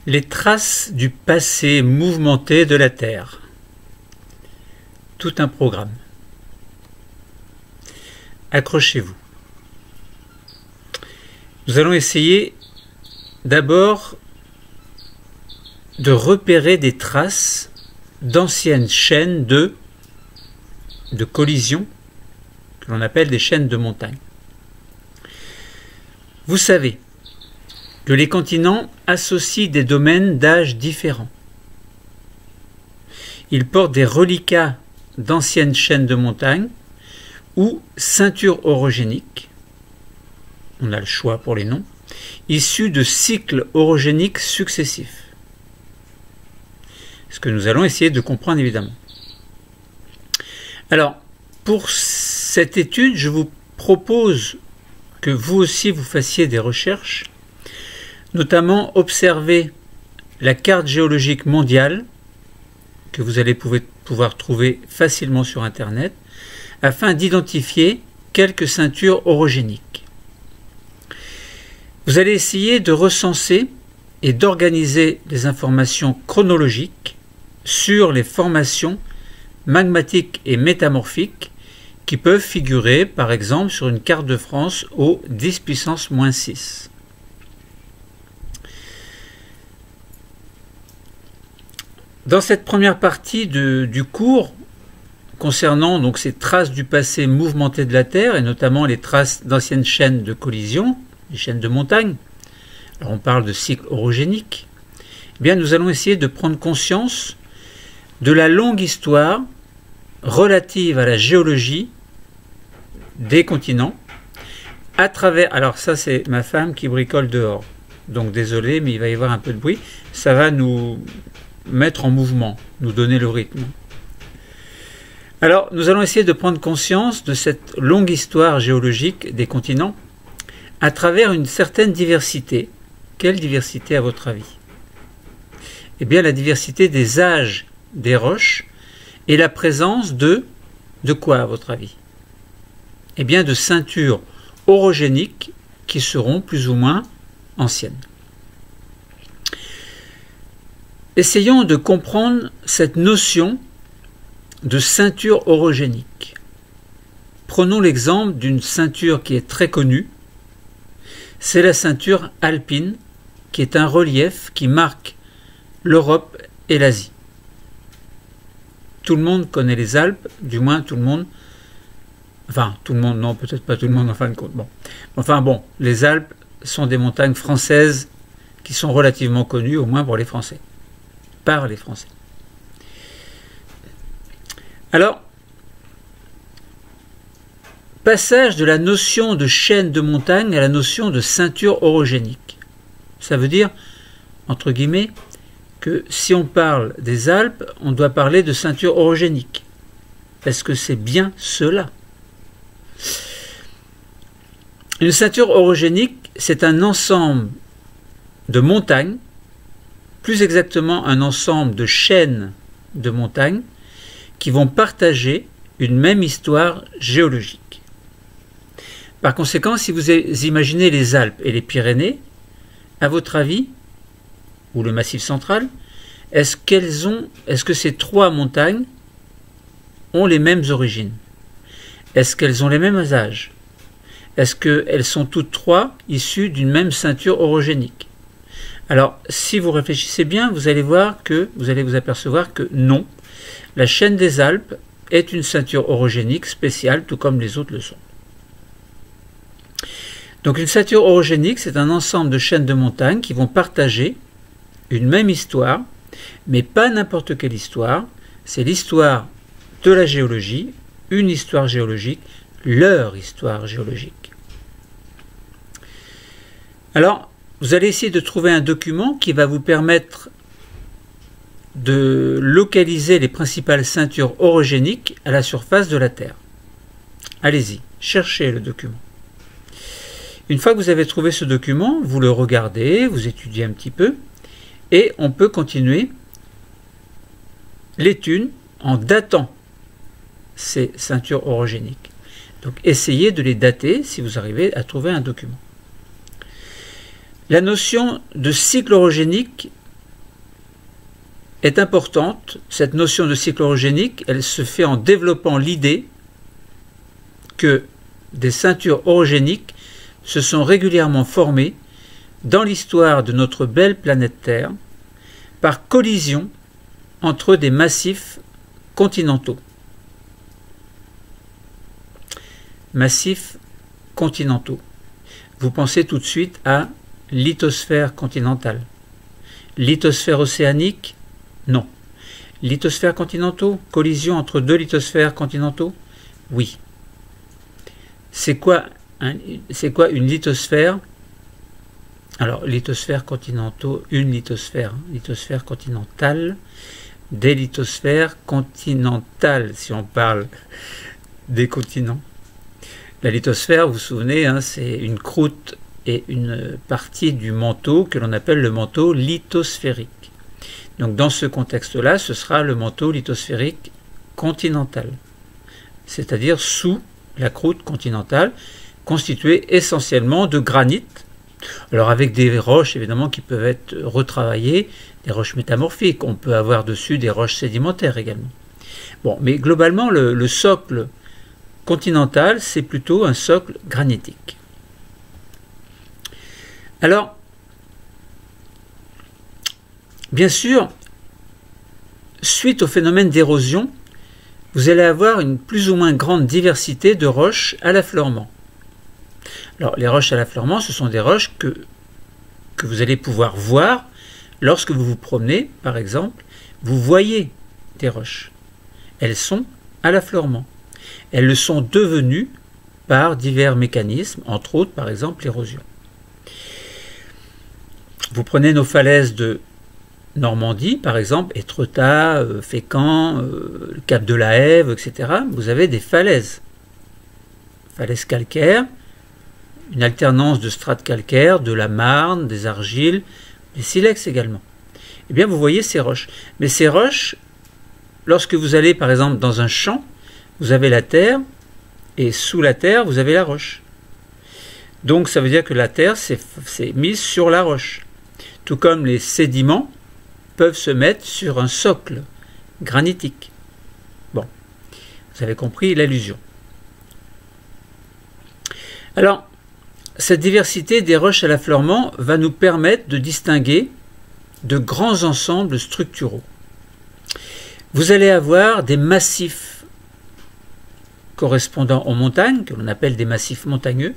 Les traces du passé mouvementé de la Terre. Tout un programme. Accrochez-vous. Nous allons essayer d'abord de repérer des traces d'anciennes chaînes de collision que l'on appelle des chaînes de montagne. Vous savez que les continents associent des domaines d'âge différents. Ils portent des reliquats d'anciennes chaînes de montagne ou ceintures orogéniques, on a le choix pour les noms, issus de cycles orogéniques successifs. Ce que nous allons essayer de comprendre évidemment. Alors, pour cette étude, je vous propose que vous aussi vous fassiez des recherches, notamment observer la carte géologique mondiale que vous allez pouvoir trouver facilement sur Internet afin d'identifier quelques ceintures orogéniques. Vous allez essayer de recenser et d'organiser les informations chronologiques sur les formations magmatiques et métamorphiques qui peuvent figurer par exemple sur une carte de France au 10 puissance moins 6. Dans cette première partie du cours, concernant donc ces traces du passé mouvementé de la Terre, et notamment les traces d'anciennes chaînes de collision, les chaînes de montagne, alors on parle de cycles orogéniques, eh bien nous allons essayer de prendre conscience de la longue histoire relative à la géologie des continents, à travers, alors ça c'est ma femme qui bricole dehors, donc désolé mais il va y avoir un peu de bruit, ça va nous mettre en mouvement, nous donner le rythme. Alors, nous allons essayer de prendre conscience de cette longue histoire géologique des continents à travers une certaine diversité. Quelle diversité à votre avis? Eh bien, la diversité des âges des roches et la présence de quoi à votre avis? Eh bien, de ceintures orogéniques qui seront plus ou moins anciennes. Essayons de comprendre cette notion de ceinture orogénique. Prenons l'exemple d'une ceinture qui est très connue. C'est la ceinture alpine, qui est un relief qui marque l'Europe et l'Asie. Tout le monde connaît les Alpes, du moins tout le monde, enfin tout le monde, non peut-être pas tout le monde en fin de compte. Bon. Enfin bon, les Alpes sont des montagnes françaises qui sont relativement connues, au moins pour les Français. Par les Français. Alors, passage de la notion de chaîne de montagne à la notion de ceinture orogénique. Ça veut dire, entre guillemets, que si on parle des Alpes, on doit parler de ceinture orogénique. Est-ce que c'est bien cela? Une ceinture orogénique, c'est un ensemble de montagnes, plus exactement un ensemble de chaînes de montagnes qui vont partager une même histoire géologique. Par conséquent, si vous imaginez les Alpes et les Pyrénées, à votre avis, ou le Massif central, est-ce que ces trois montagnes ont les mêmes origines? Est-ce qu'elles ont les mêmes âges? Est-ce qu'elles sont toutes trois issues d'une même ceinture orogénique? Alors, si vous réfléchissez bien, vous allez vous apercevoir que non, la chaîne des Alpes est une ceinture orogénique spéciale, tout comme les autres le sont. Donc une ceinture orogénique, c'est un ensemble de chaînes de montagnes qui vont partager une même histoire, mais pas n'importe quelle histoire, c'est l'histoire de la géologie, une histoire géologique, leur histoire géologique. Alors, vous allez essayer de trouver un document qui va vous permettre de localiser les principales ceintures orogéniques à la surface de la Terre. Allez-y, cherchez le document. Une fois que vous avez trouvé ce document, vous le regardez, vous étudiez un petit peu, et on peut continuer l'étude en datant ces ceintures orogéniques. Donc essayez de les dater si vous arrivez à trouver un document. La notion de cycle orogénique est importante. Cette notion de cycle orogénique, elle se fait en développant l'idée que des ceintures orogéniques se sont régulièrement formées dans l'histoire de notre belle planète Terre par collision entre des massifs continentaux. Massifs continentaux. Vous pensez tout de suite à lithosphère continentale. Lithosphère océanique? Non. Lithosphères continentaux? Collision entre deux lithosphères continentaux? Oui. C'est quoi une lithosphère? Alors, lithosphères continentaux, une lithosphère. Lithosphère continentale, des lithosphères continentales, si on parle des continents. La lithosphère, vous vous souvenez, hein, c'est une croûte et une partie du manteau que l'on appelle le manteau lithosphérique. Donc dans ce contexte-là, ce sera le manteau lithosphérique continental, c'est-à-dire sous la croûte continentale, constituée essentiellement de granit, alors avec des roches évidemment qui peuvent être retravaillées, des roches métamorphiques, on peut avoir dessus des roches sédimentaires également. Bon, mais globalement, le socle continental, c'est plutôt un socle granitique. Alors, bien sûr, suite au phénomène d'érosion, vous allez avoir une plus ou moins grande diversité de roches à l'affleurement. Alors, les roches à l'affleurement, ce sont des roches que vous allez pouvoir voir lorsque vous vous promenez, par exemple, vous voyez des roches. Elles sont à l'affleurement. Elles le sont devenues par divers mécanismes, entre autres, par exemple, l'érosion. Vous prenez nos falaises de Normandie, par exemple, Étretat, Fécamp, le Cap de la Hève, etc. Vous avez des falaises. Falaises calcaires, une alternance de strates calcaires, de la marne, des argiles, des silex également. Eh bien, vous voyez ces roches. Mais ces roches, lorsque vous allez, par exemple, dans un champ, vous avez la terre, et sous la terre, vous avez la roche. Donc, ça veut dire que la terre s'est mise sur la roche. Tout comme les sédiments peuvent se mettre sur un socle granitique. Bon, vous avez compris l'allusion. Alors, cette diversité des roches à l'affleurement va nous permettre de distinguer de grands ensembles structuraux. Vous allez avoir des massifs correspondant aux montagnes, que l'on appelle des massifs montagneux,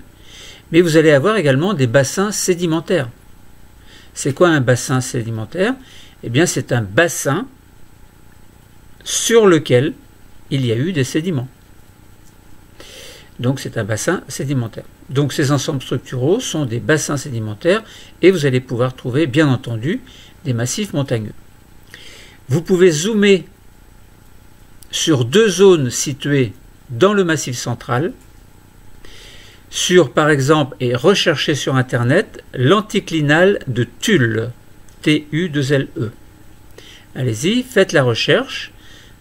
mais vous allez avoir également des bassins sédimentaires. C'est quoi un bassin sédimentaire? Eh bien, c'est un bassin sur lequel il y a eu des sédiments. Donc, c'est un bassin sédimentaire. Donc, ces ensembles structuraux sont des bassins sédimentaires et vous allez pouvoir trouver, bien entendu, des massifs montagneux. Vous pouvez zoomer sur deux zones situées dans le massif central, sur, par exemple, et rechercher sur Internet l'anticlinal de Tulle, T-U-2-L-E. Allez-y, faites la recherche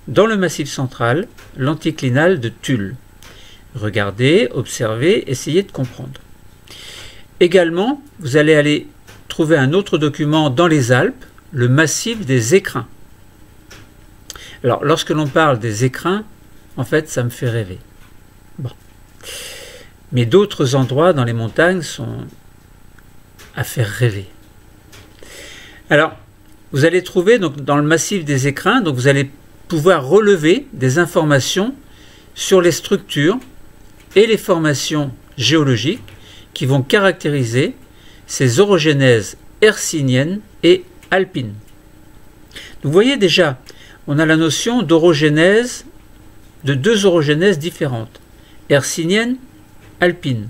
dans le massif central, l'anticlinal de Tulle. Regardez, observez, essayez de comprendre. Également, vous allez aller trouver un autre document dans les Alpes, le massif des Écrins. Alors, lorsque l'on parle des Écrins, en fait, ça me fait rêver. Bon. Mais d'autres endroits dans les montagnes sont à faire rêver. Alors, vous allez trouver donc, dans le massif des Écrins, donc vous allez pouvoir relever des informations sur les structures et les formations géologiques qui vont caractériser ces orogénèses hercyniennes et alpines. Vous voyez déjà, on a la notion d'orogénèse, de deux orogénèses différentes, hercynienne, alpine.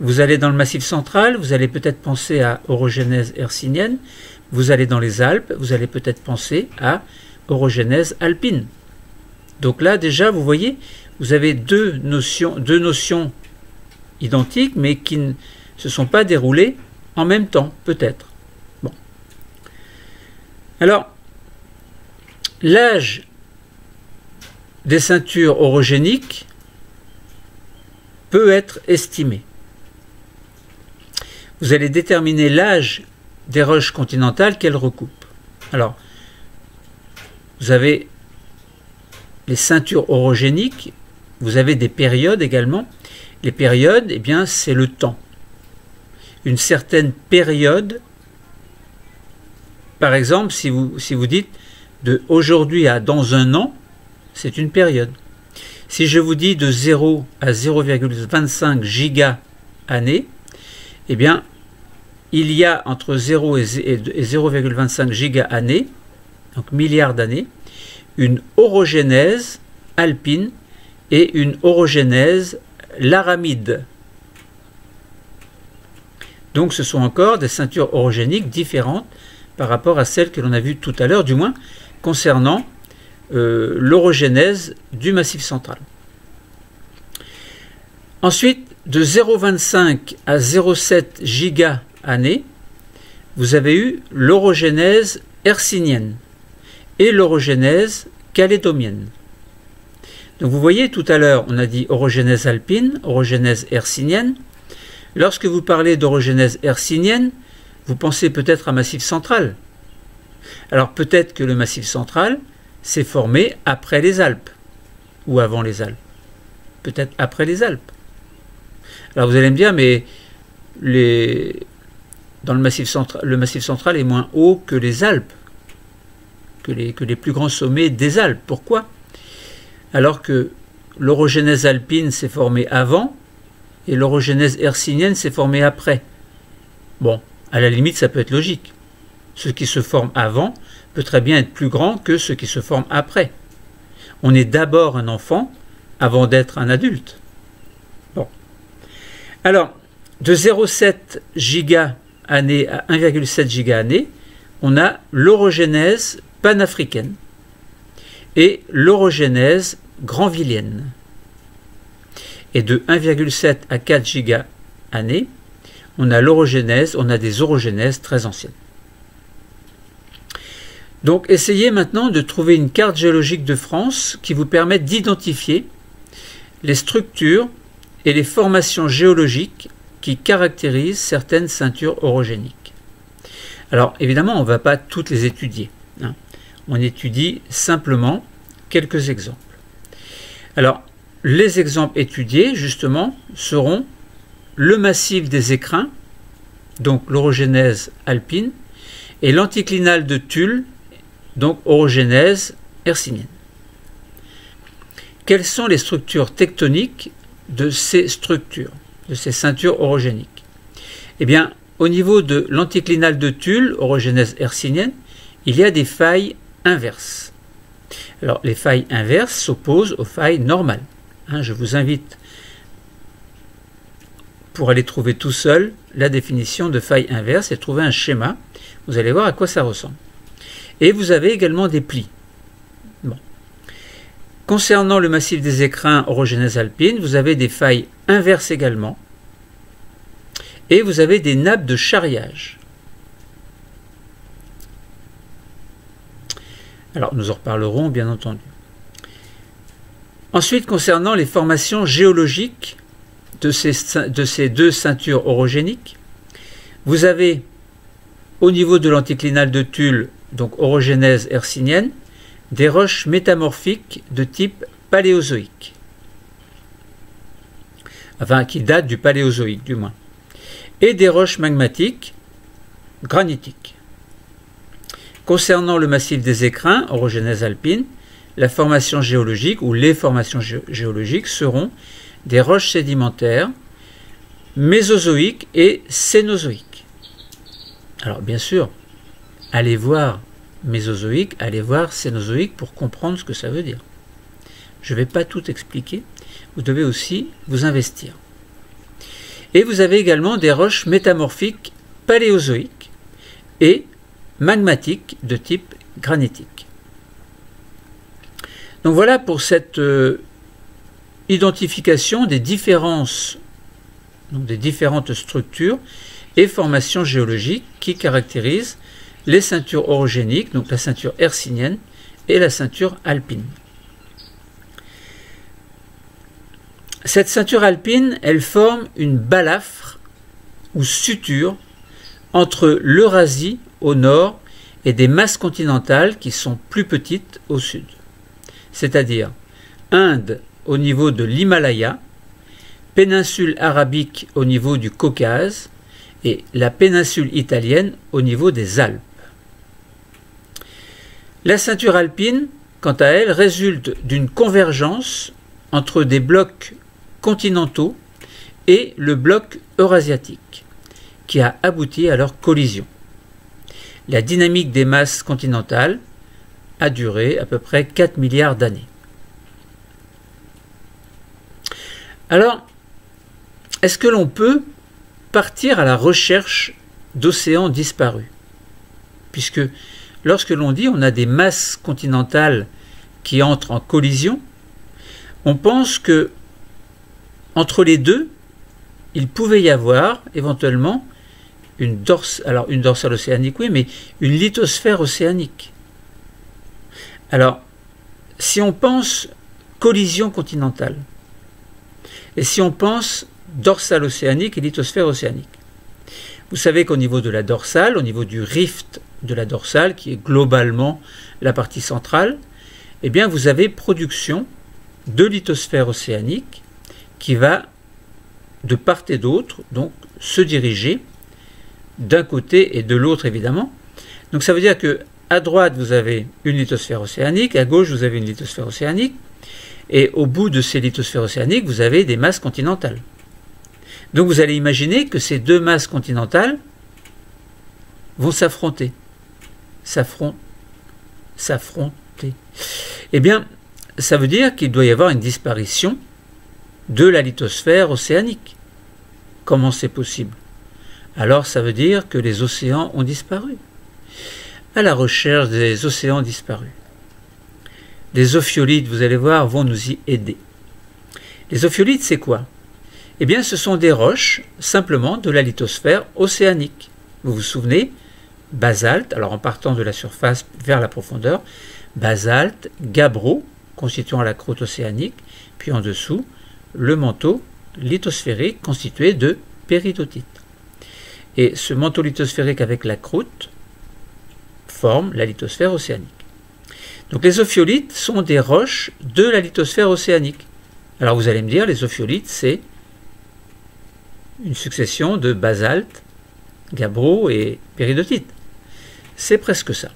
Vous allez dans le massif central, vous allez peut-être penser à orogénèse hercynienne, vous allez dans les Alpes, vous allez peut-être penser à orogénèse alpine. Donc là, déjà, vous voyez, vous avez deux notions identiques, mais qui ne se sont pas déroulées en même temps, peut-être. Bon. Alors, l'âge des ceintures orogéniques peut être estimé. Vous allez déterminer l'âge des roches continentales qu'elles recoupent. Alors, vous avez les ceintures orogéniques, vous avez des périodes également. Les périodes, eh bien, c'est le temps. Une certaine période, par exemple, si vous dites de aujourd'hui à dans un an, c'est une période. Si je vous dis de 0 à 0,25 giga année, eh bien, il y a entre 0 et 0,25 giga année, donc milliards d'années, une orogénèse alpine et une orogénèse laramide. Donc ce sont encore des ceintures orogéniques différentes par rapport à celles que l'on a vues tout à l'heure, du moins concernant l'orogénèse du Massif central. Ensuite, de 0,25 à 0,7 giga année, vous avez eu l'orogénèse hercynienne et l'orogénèse calédomienne. Donc vous voyez, tout à l'heure, on a dit orogénèse alpine, orogénèse hercynienne. Lorsque vous parlez d'orogénèse hercynienne, vous pensez peut-être à Massif central. Alors peut-être que le Massif central s'est formé après les Alpes, ou avant les Alpes. Peut-être après les Alpes. Alors vous allez me dire, mais dans le Massif central est moins haut que les Alpes, que les plus grands sommets des Alpes. Pourquoi? Alors que l'orogénèse alpine s'est formée avant et l'orogénèse hercynienne s'est formée après. Bon, à la limite, ça peut être logique. Ce qui se forme avant peut très bien être plus grand que ce qui se forme après. On est d'abord un enfant avant d'être un adulte. Bon. Alors, de 0,7 giga année à 1,7 giga année, on a l'orogénèse panafricaine et l'orogénèse granvillienne. Et de 1,7 à 4 giga année, on a l'orogénèse, on a des orogénèses très anciennes. Donc essayez maintenant de trouver une carte géologique de France qui vous permette d'identifier les structures et les formations géologiques qui caractérisent certaines ceintures orogéniques. Alors évidemment, on ne va pas toutes les étudier, hein. On étudie simplement quelques exemples. Alors, les exemples étudiés, justement, seront le massif des Écrins, donc l'orogénèse alpine, et l'anticlinal de Tulle, donc orogénèse hercynienne. Quelles sont les structures tectoniques de ces structures, de ces ceintures orogéniques? Eh bien, au niveau de l'anticlinal de Tulle, orogénèse hercynienne, il y a des failles inverses. Alors, les failles inverses s'opposent aux failles normales. Je vous invite, pour aller trouver tout seul, la définition de faille inverse et trouver un schéma. Vous allez voir à quoi ça ressemble. Et vous avez également des plis. Bon. Concernant le massif des Écrins, orogénèse alpine, vous avez des failles inverses également. Et vous avez des nappes de charriage. Alors, nous en reparlerons, bien entendu. Ensuite, concernant les formations géologiques de ces deux ceintures orogéniques, vous avez, au niveau de l'anticlinal de Tulle, donc orogénèse hercynienne, des roches métamorphiques de type paléozoïque. Enfin, qui datent du paléozoïque, du moins. Et des roches magmatiques granitiques. Concernant le massif des Écrins, orogénèse alpine, la formation géologique ou les formations géologiques seront des roches sédimentaires mésozoïques et cénozoïques. Alors bien sûr, allez voir mésozoïque, allez voir cénozoïque pour comprendre ce que ça veut dire. Je ne vais pas tout expliquer, vous devez aussi vous investir. Et vous avez également des roches métamorphiques paléozoïques et magmatiques de type granitique. Donc voilà pour cette identification des différences, donc des différentes structures et formations géologiques qui caractérisent les ceintures orogéniques, donc la ceinture hercynienne et la ceinture alpine. Cette ceinture alpine, elle forme une balafre ou suture entre l'Eurasie au nord et des masses continentales qui sont plus petites au sud. C'est-à-dire Inde au niveau de l'Himalaya, péninsule arabique au niveau du Caucase et la péninsule italienne au niveau des Alpes. La ceinture alpine, quant à elle, résulte d'une convergence entre des blocs continentaux et le bloc eurasiatique, qui a abouti à leur collision. La dynamique des masses continentales a duré à peu près 4 milliards d'années. Alors, est-ce que l'on peut partir à la recherche d'océans disparus? Puisque lorsque l'on dit on a des masses continentales qui entrent en collision, on pense que entre les deux, il pouvait y avoir éventuellement une dorsale océanique, oui, mais une lithosphère océanique. Alors, si on pense collision continentale, et si on pense dorsale océanique et lithosphère océanique, vous savez qu'au niveau de la dorsale, au niveau du rift de la dorsale, qui est globalement la partie centrale, eh bien vous avez production de lithosphère océanique qui va de part et d'autre, donc se diriger d'un côté et de l'autre évidemment. Donc ça veut dire que à droite vous avez une lithosphère océanique, à gauche vous avez une lithosphère océanique, et au bout de ces lithosphères océaniques vous avez des masses continentales. Donc vous allez imaginer que ces deux masses continentales vont s'affronter. S'affronter. Eh bien, ça veut dire qu'il doit y avoir une disparition de la lithosphère océanique. Comment c'est possible? Alors ça veut dire que les océans ont disparu. À la recherche des océans disparus. Les ophiolites, vous allez voir, vont nous y aider. Les ophiolites, c'est quoi? Eh bien, ce sont des roches, simplement, de la lithosphère océanique. Vous vous souvenez? Basalte, alors en partant de la surface vers la profondeur, basalte, gabbro, constituant la croûte océanique, puis en dessous, le manteau lithosphérique constitué de péridotite. Et ce manteau lithosphérique avec la croûte forme la lithosphère océanique. Donc les ophiolites sont des roches de la lithosphère océanique. Alors vous allez me dire, les ophiolites, c'est une succession de basalte, gabbro et péridotite. C'est presque ça.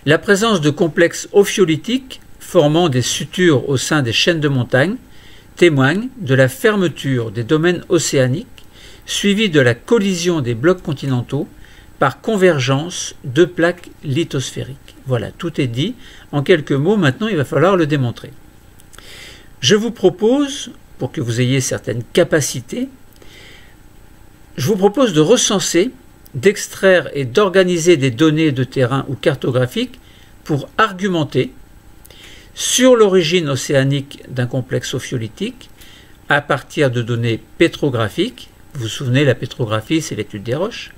La présence de complexes ophiolitiques formant des sutures au sein des chaînes de montagnes témoigne de la fermeture des domaines océaniques suivie de la collision des blocs continentaux par convergence de plaques lithosphériques. Voilà, tout est dit. En quelques mots, maintenant, il va falloir le démontrer. Je vous propose, pour que vous ayez certaines capacités, je vous propose de recenser, d'extraire et d'organiser des données de terrain ou cartographiques pour argumenter sur l'origine océanique d'un complexe ophiolitique à partir de données pétrographiques. Vous vous souvenez, la pétrographie, c'est l'étude des roches,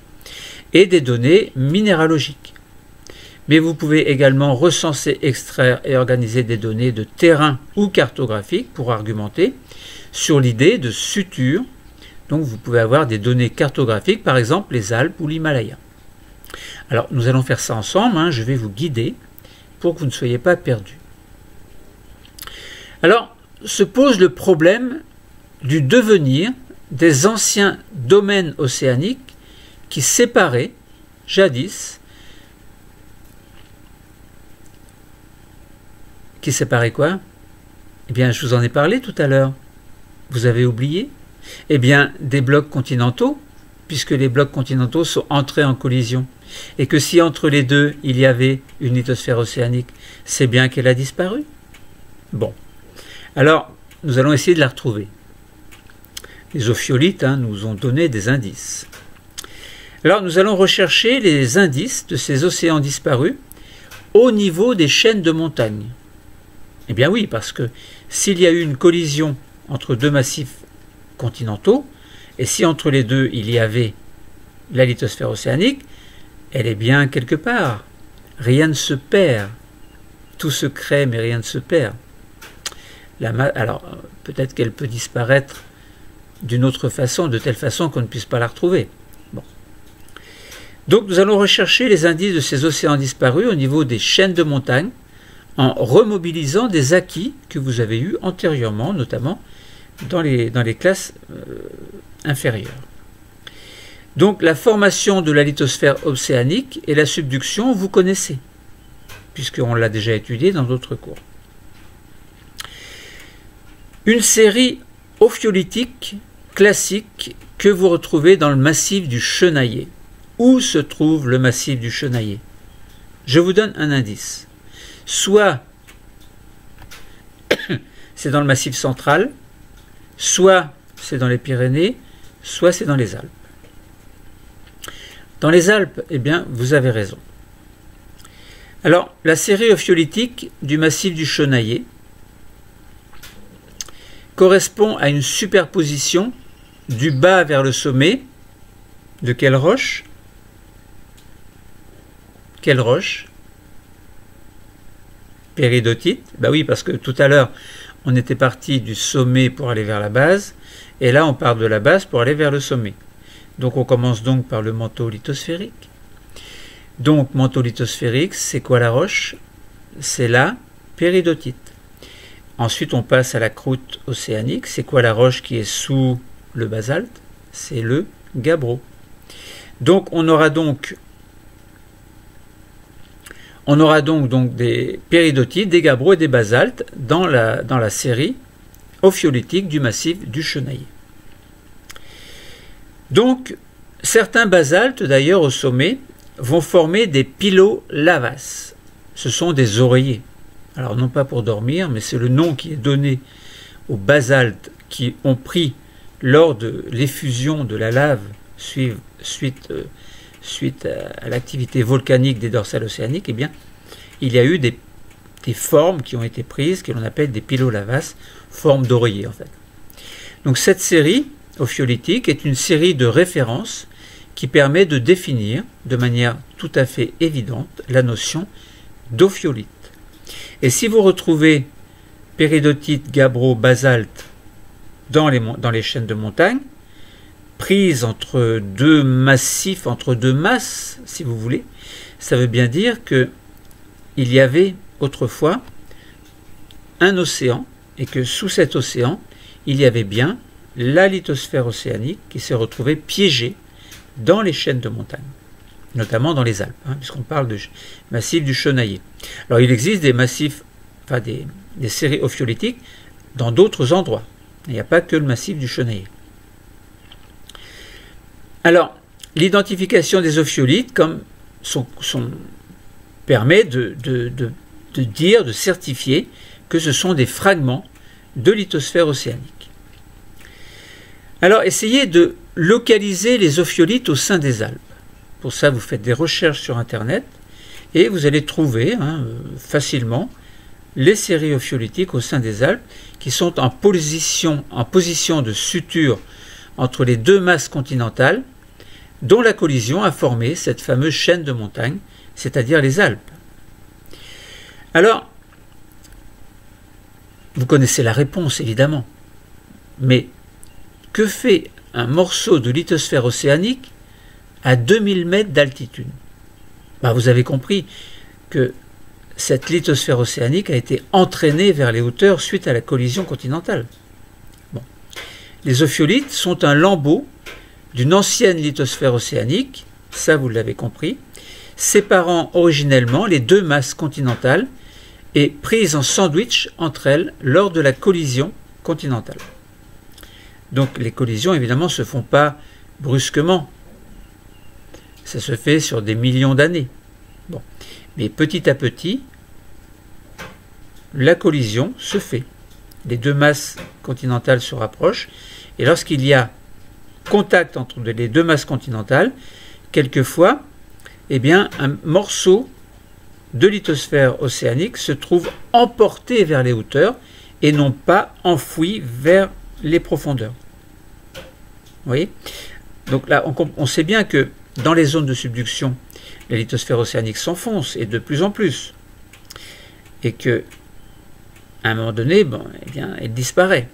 et des données minéralogiques. Mais vous pouvez également recenser, extraire et organiser des données de terrain ou cartographiques pour argumenter sur l'idée de suture. Donc vous pouvez avoir des données cartographiques, par exemple les Alpes ou l'Himalaya. Alors nous allons faire ça ensemble, je vais vous guider pour que vous ne soyez pas perdus. Alors se pose le problème du devenir des anciens domaines océaniques qui séparaient jadis, qui séparaient quoi? Eh bien, je vous en ai parlé tout à l'heure. Vous avez oublié? Eh bien, des blocs continentaux, puisque les blocs continentaux sont entrés en collision. Et que si entre les deux, il y avait une lithosphère océanique, c'est bien qu'elle a disparu. Bon. Alors, nous allons essayer de la retrouver. Les ophiolites nous ont donné des indices. Alors, nous allons rechercher les indices de ces océans disparus au niveau des chaînes de montagnes. Eh bien oui, parce que s'il y a eu une collision entre deux massifs continentaux, et si entre les deux il y avait la lithosphère océanique, elle est bien quelque part. Rien ne se perd. Tout se crée, mais rien ne se perd. Alors, peut-être qu'elle peut disparaître d'une autre façon, de telle façon qu'on ne puisse pas la retrouver. Bon. Donc nous allons rechercher les indices de ces océans disparus au niveau des chaînes de montagnes en remobilisant des acquis que vous avez eus antérieurement, notamment dans les classes inférieures. Donc la formation de la lithosphère océanique et la subduction, vous connaissez, puisqu'on l'a déjà étudié dans d'autres cours. Une série ophiolitique classique que vous retrouvez dans le massif du Chenaillet. Où se trouve le massif du Chenaillet? Je vous donne un indice. Soit c'est dans le massif central, soit c'est dans les Pyrénées, soit c'est dans les Alpes. Dans les Alpes, eh bien, vous avez raison. Alors, la série ophiolitique du massif du Chenaillet correspond à une superposition du bas vers le sommet de quelle roche? Quelle roche? Péridotite. Ben oui, parce que tout à l'heure, on était parti du sommet pour aller vers la base, et là, on part de la base pour aller vers le sommet. Donc, on commence donc par le manteau lithosphérique. Donc, manteau lithosphérique, c'est quoi la roche? C'est la péridotite. Ensuite, on passe à la croûte océanique. C'est quoi la roche qui est sous le basalte? C'est le gabbro. Donc, on aura donc des péridotites, des gabbros et des basaltes dans la série ophiolitique du massif du Chenaillet. Donc, certains basaltes, d'ailleurs, au sommet, vont former des pilolavas. Ce sont des oreillers. Alors, non pas pour dormir, mais c'est le nom qui est donné aux basaltes qui ont pris lors de l'effusion de la lave suite à l'activité volcanique des dorsales océaniques. Eh bien, il y a eu des formes qui ont été prises, que l'on appelle des pilolavas, formes d'oreillers en fait. Donc, cette série ophiolitique est une série de références qui permet de définir de manière tout à fait évidente la notion d'ophiolite. Et si vous retrouvez péridotite, gabbro, basalte dans les chaînes de montagne, prises entre deux massifs, entre deux masses, si vous voulez, ça veut bien dire qu'il y avait autrefois un océan et que sous cet océan, il y avait bien la lithosphère océanique qui s'est retrouvée piégée dans les chaînes de montagne, notamment dans les Alpes, puisqu'on parle de massif du Chenaillet. Alors il existe des massifs, enfin des séries ophiolitiques dans d'autres endroits. Il n'y a pas que le massif du Chenaillet. Alors, l'identification des ophiolites permet de dire, de certifier que ce sont des fragments de lithosphère océanique. Alors, essayez de localiser les ophiolites au sein des Alpes. Pour ça, vous faites des recherches sur Internet et vous allez trouver facilement les séries ophiolitiques au sein des Alpes qui sont en position de suture entre les deux masses continentales dont la collision a formé cette fameuse chaîne de montagnes, c'est-à-dire les Alpes. Alors, vous connaissez la réponse évidemment, mais que fait un morceau de lithosphère océanique à 2000 mètres d'altitude? Vous avez compris que cette lithosphère océanique a été entraînée vers les hauteurs suite à la collision continentale. Bon. Les ophiolites sont un lambeau d'une ancienne lithosphère océanique, ça vous l'avez compris, séparant originellement les deux masses continentales et prises en sandwich entre elles lors de la collision continentale. Donc les collisions évidemment ne se font pas brusquement, ça se fait sur des millions d'années. Bon. Mais petit à petit, la collision se fait. Les deux masses continentales se rapprochent et lorsqu'il y a contact entre les deux masses continentales, quelquefois, eh bien, un morceau de lithosphère océanique se trouve emporté vers les hauteurs et non pas enfoui vers les profondeurs. Vous voyez? Donc là, on sait bien que dans les zones de subduction, la lithosphère océanique s'enfonce et de plus en plus. Et que, à un moment donné, elle disparaît.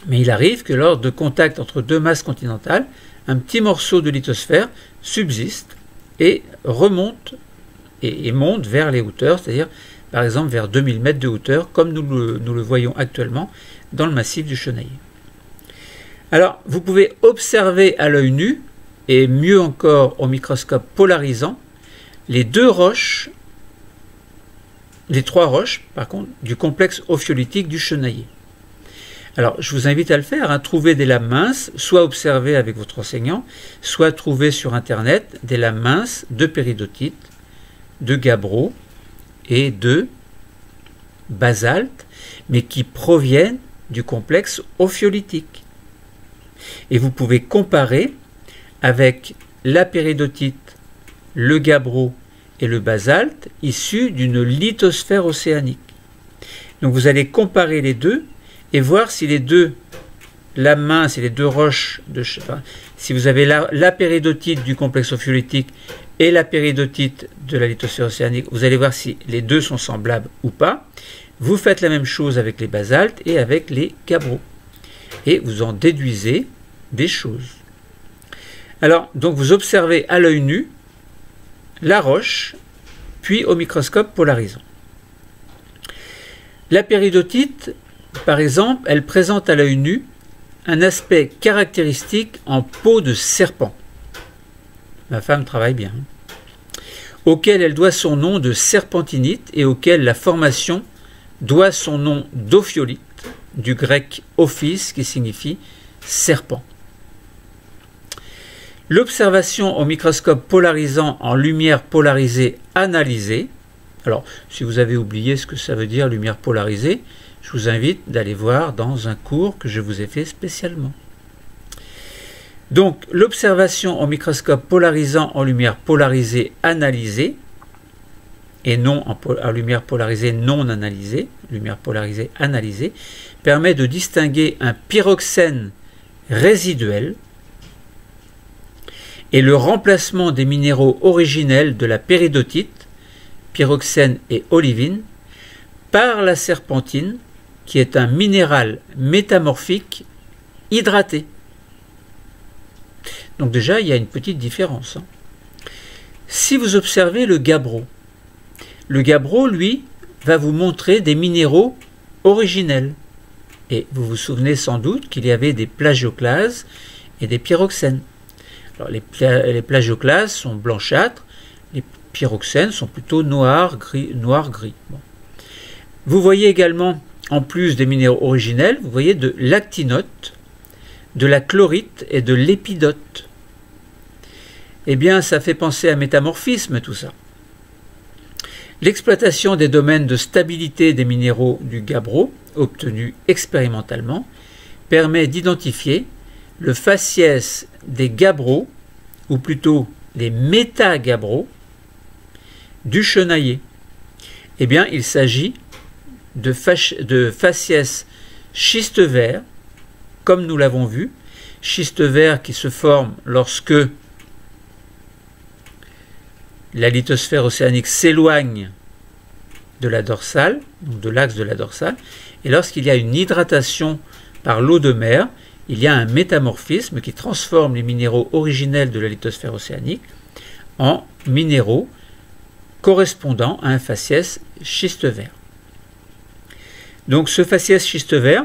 Mais il arrive que lors de contact entre deux masses continentales, un petit morceau de lithosphère subsiste et remonte et monte vers les hauteurs, c'est-à-dire par exemple vers 2000 mètres de hauteur, comme nous le voyons actuellement dans le massif du Chenaillet. Alors, vous pouvez observer à l'œil nu, et mieux encore au microscope polarisant, les trois roches, par contre, du complexe ophiolitique du Chenaillet. Alors, je vous invite à le faire, hein, trouver des lames minces, soit observer avec votre enseignant, soit trouver sur Internet des lames minces de péridotite, de gabbro et de basalte, mais qui proviennent du complexe ophiolitique. Et vous pouvez comparer avec la péridotite, le gabbro et le basalte issus d'une lithosphère océanique. Donc vous allez comparer les deux et voir si les deux lames minces et les deux roches, si vous avez la péridotite du complexe ophiolitique et la péridotite de la lithosphère océanique, vous allez voir si les deux sont semblables ou pas. Vous faites la même chose avec les basaltes et avec les gabbros. Et vous en déduisez des choses. Alors, donc vous observez à l'œil nu la roche, puis au microscope polarisant. La péridotite, par exemple, elle présente à l'œil nu un aspect caractéristique en peau de serpent. Ma femme travaille bien. Auquel elle doit son nom de serpentinite et auquel la formation doit son nom d'ophiolite, du grec ophis qui signifie serpent. L'observation au microscope polarisant en lumière polarisée analysée, alors si vous avez oublié ce que ça veut dire lumière polarisée, je vous invite d'aller voir dans un cours que je vous ai fait spécialement. Donc l'observation au microscope polarisant en lumière polarisée analysée, et non en lumière polarisée non analysée, lumière polarisée analysée, permet de distinguer un pyroxène résiduel et le remplacement des minéraux originels de la péridotite, pyroxène et olivine, par la serpentine, qui est un minéral métamorphique hydraté. Donc déjà, il y a une petite différence. Si vous observez le gabbro, lui, va vous montrer des minéraux originels. Et vous vous souvenez sans doute qu'il y avait des plagioclases et des pyroxènes. Alors, les plagioclases sont blanchâtres, les pyroxènes sont plutôt noir-gris. Bon. Vous voyez également, en plus des minéraux originels, vous voyez de l'actinote, de la chlorite et de l'épidote. Eh bien, ça fait penser à métamorphisme, tout ça. L'exploitation des domaines de stabilité des minéraux du gabbro, obtenus expérimentalement, permet d'identifier le faciès des gabbros, ou plutôt les métagabbros, du Chenaillet. Eh bien, il s'agit de faciès schiste vert, comme nous l'avons vu, schiste vert qui se forme lorsque la lithosphère océanique s'éloigne de la dorsale, donc de l'axe de la dorsale, et lorsqu'il y a une hydratation par l'eau de mer, il y a un métamorphisme qui transforme les minéraux originels de la lithosphère océanique en minéraux correspondant à un faciès schiste vert. Donc ce faciès schiste vert,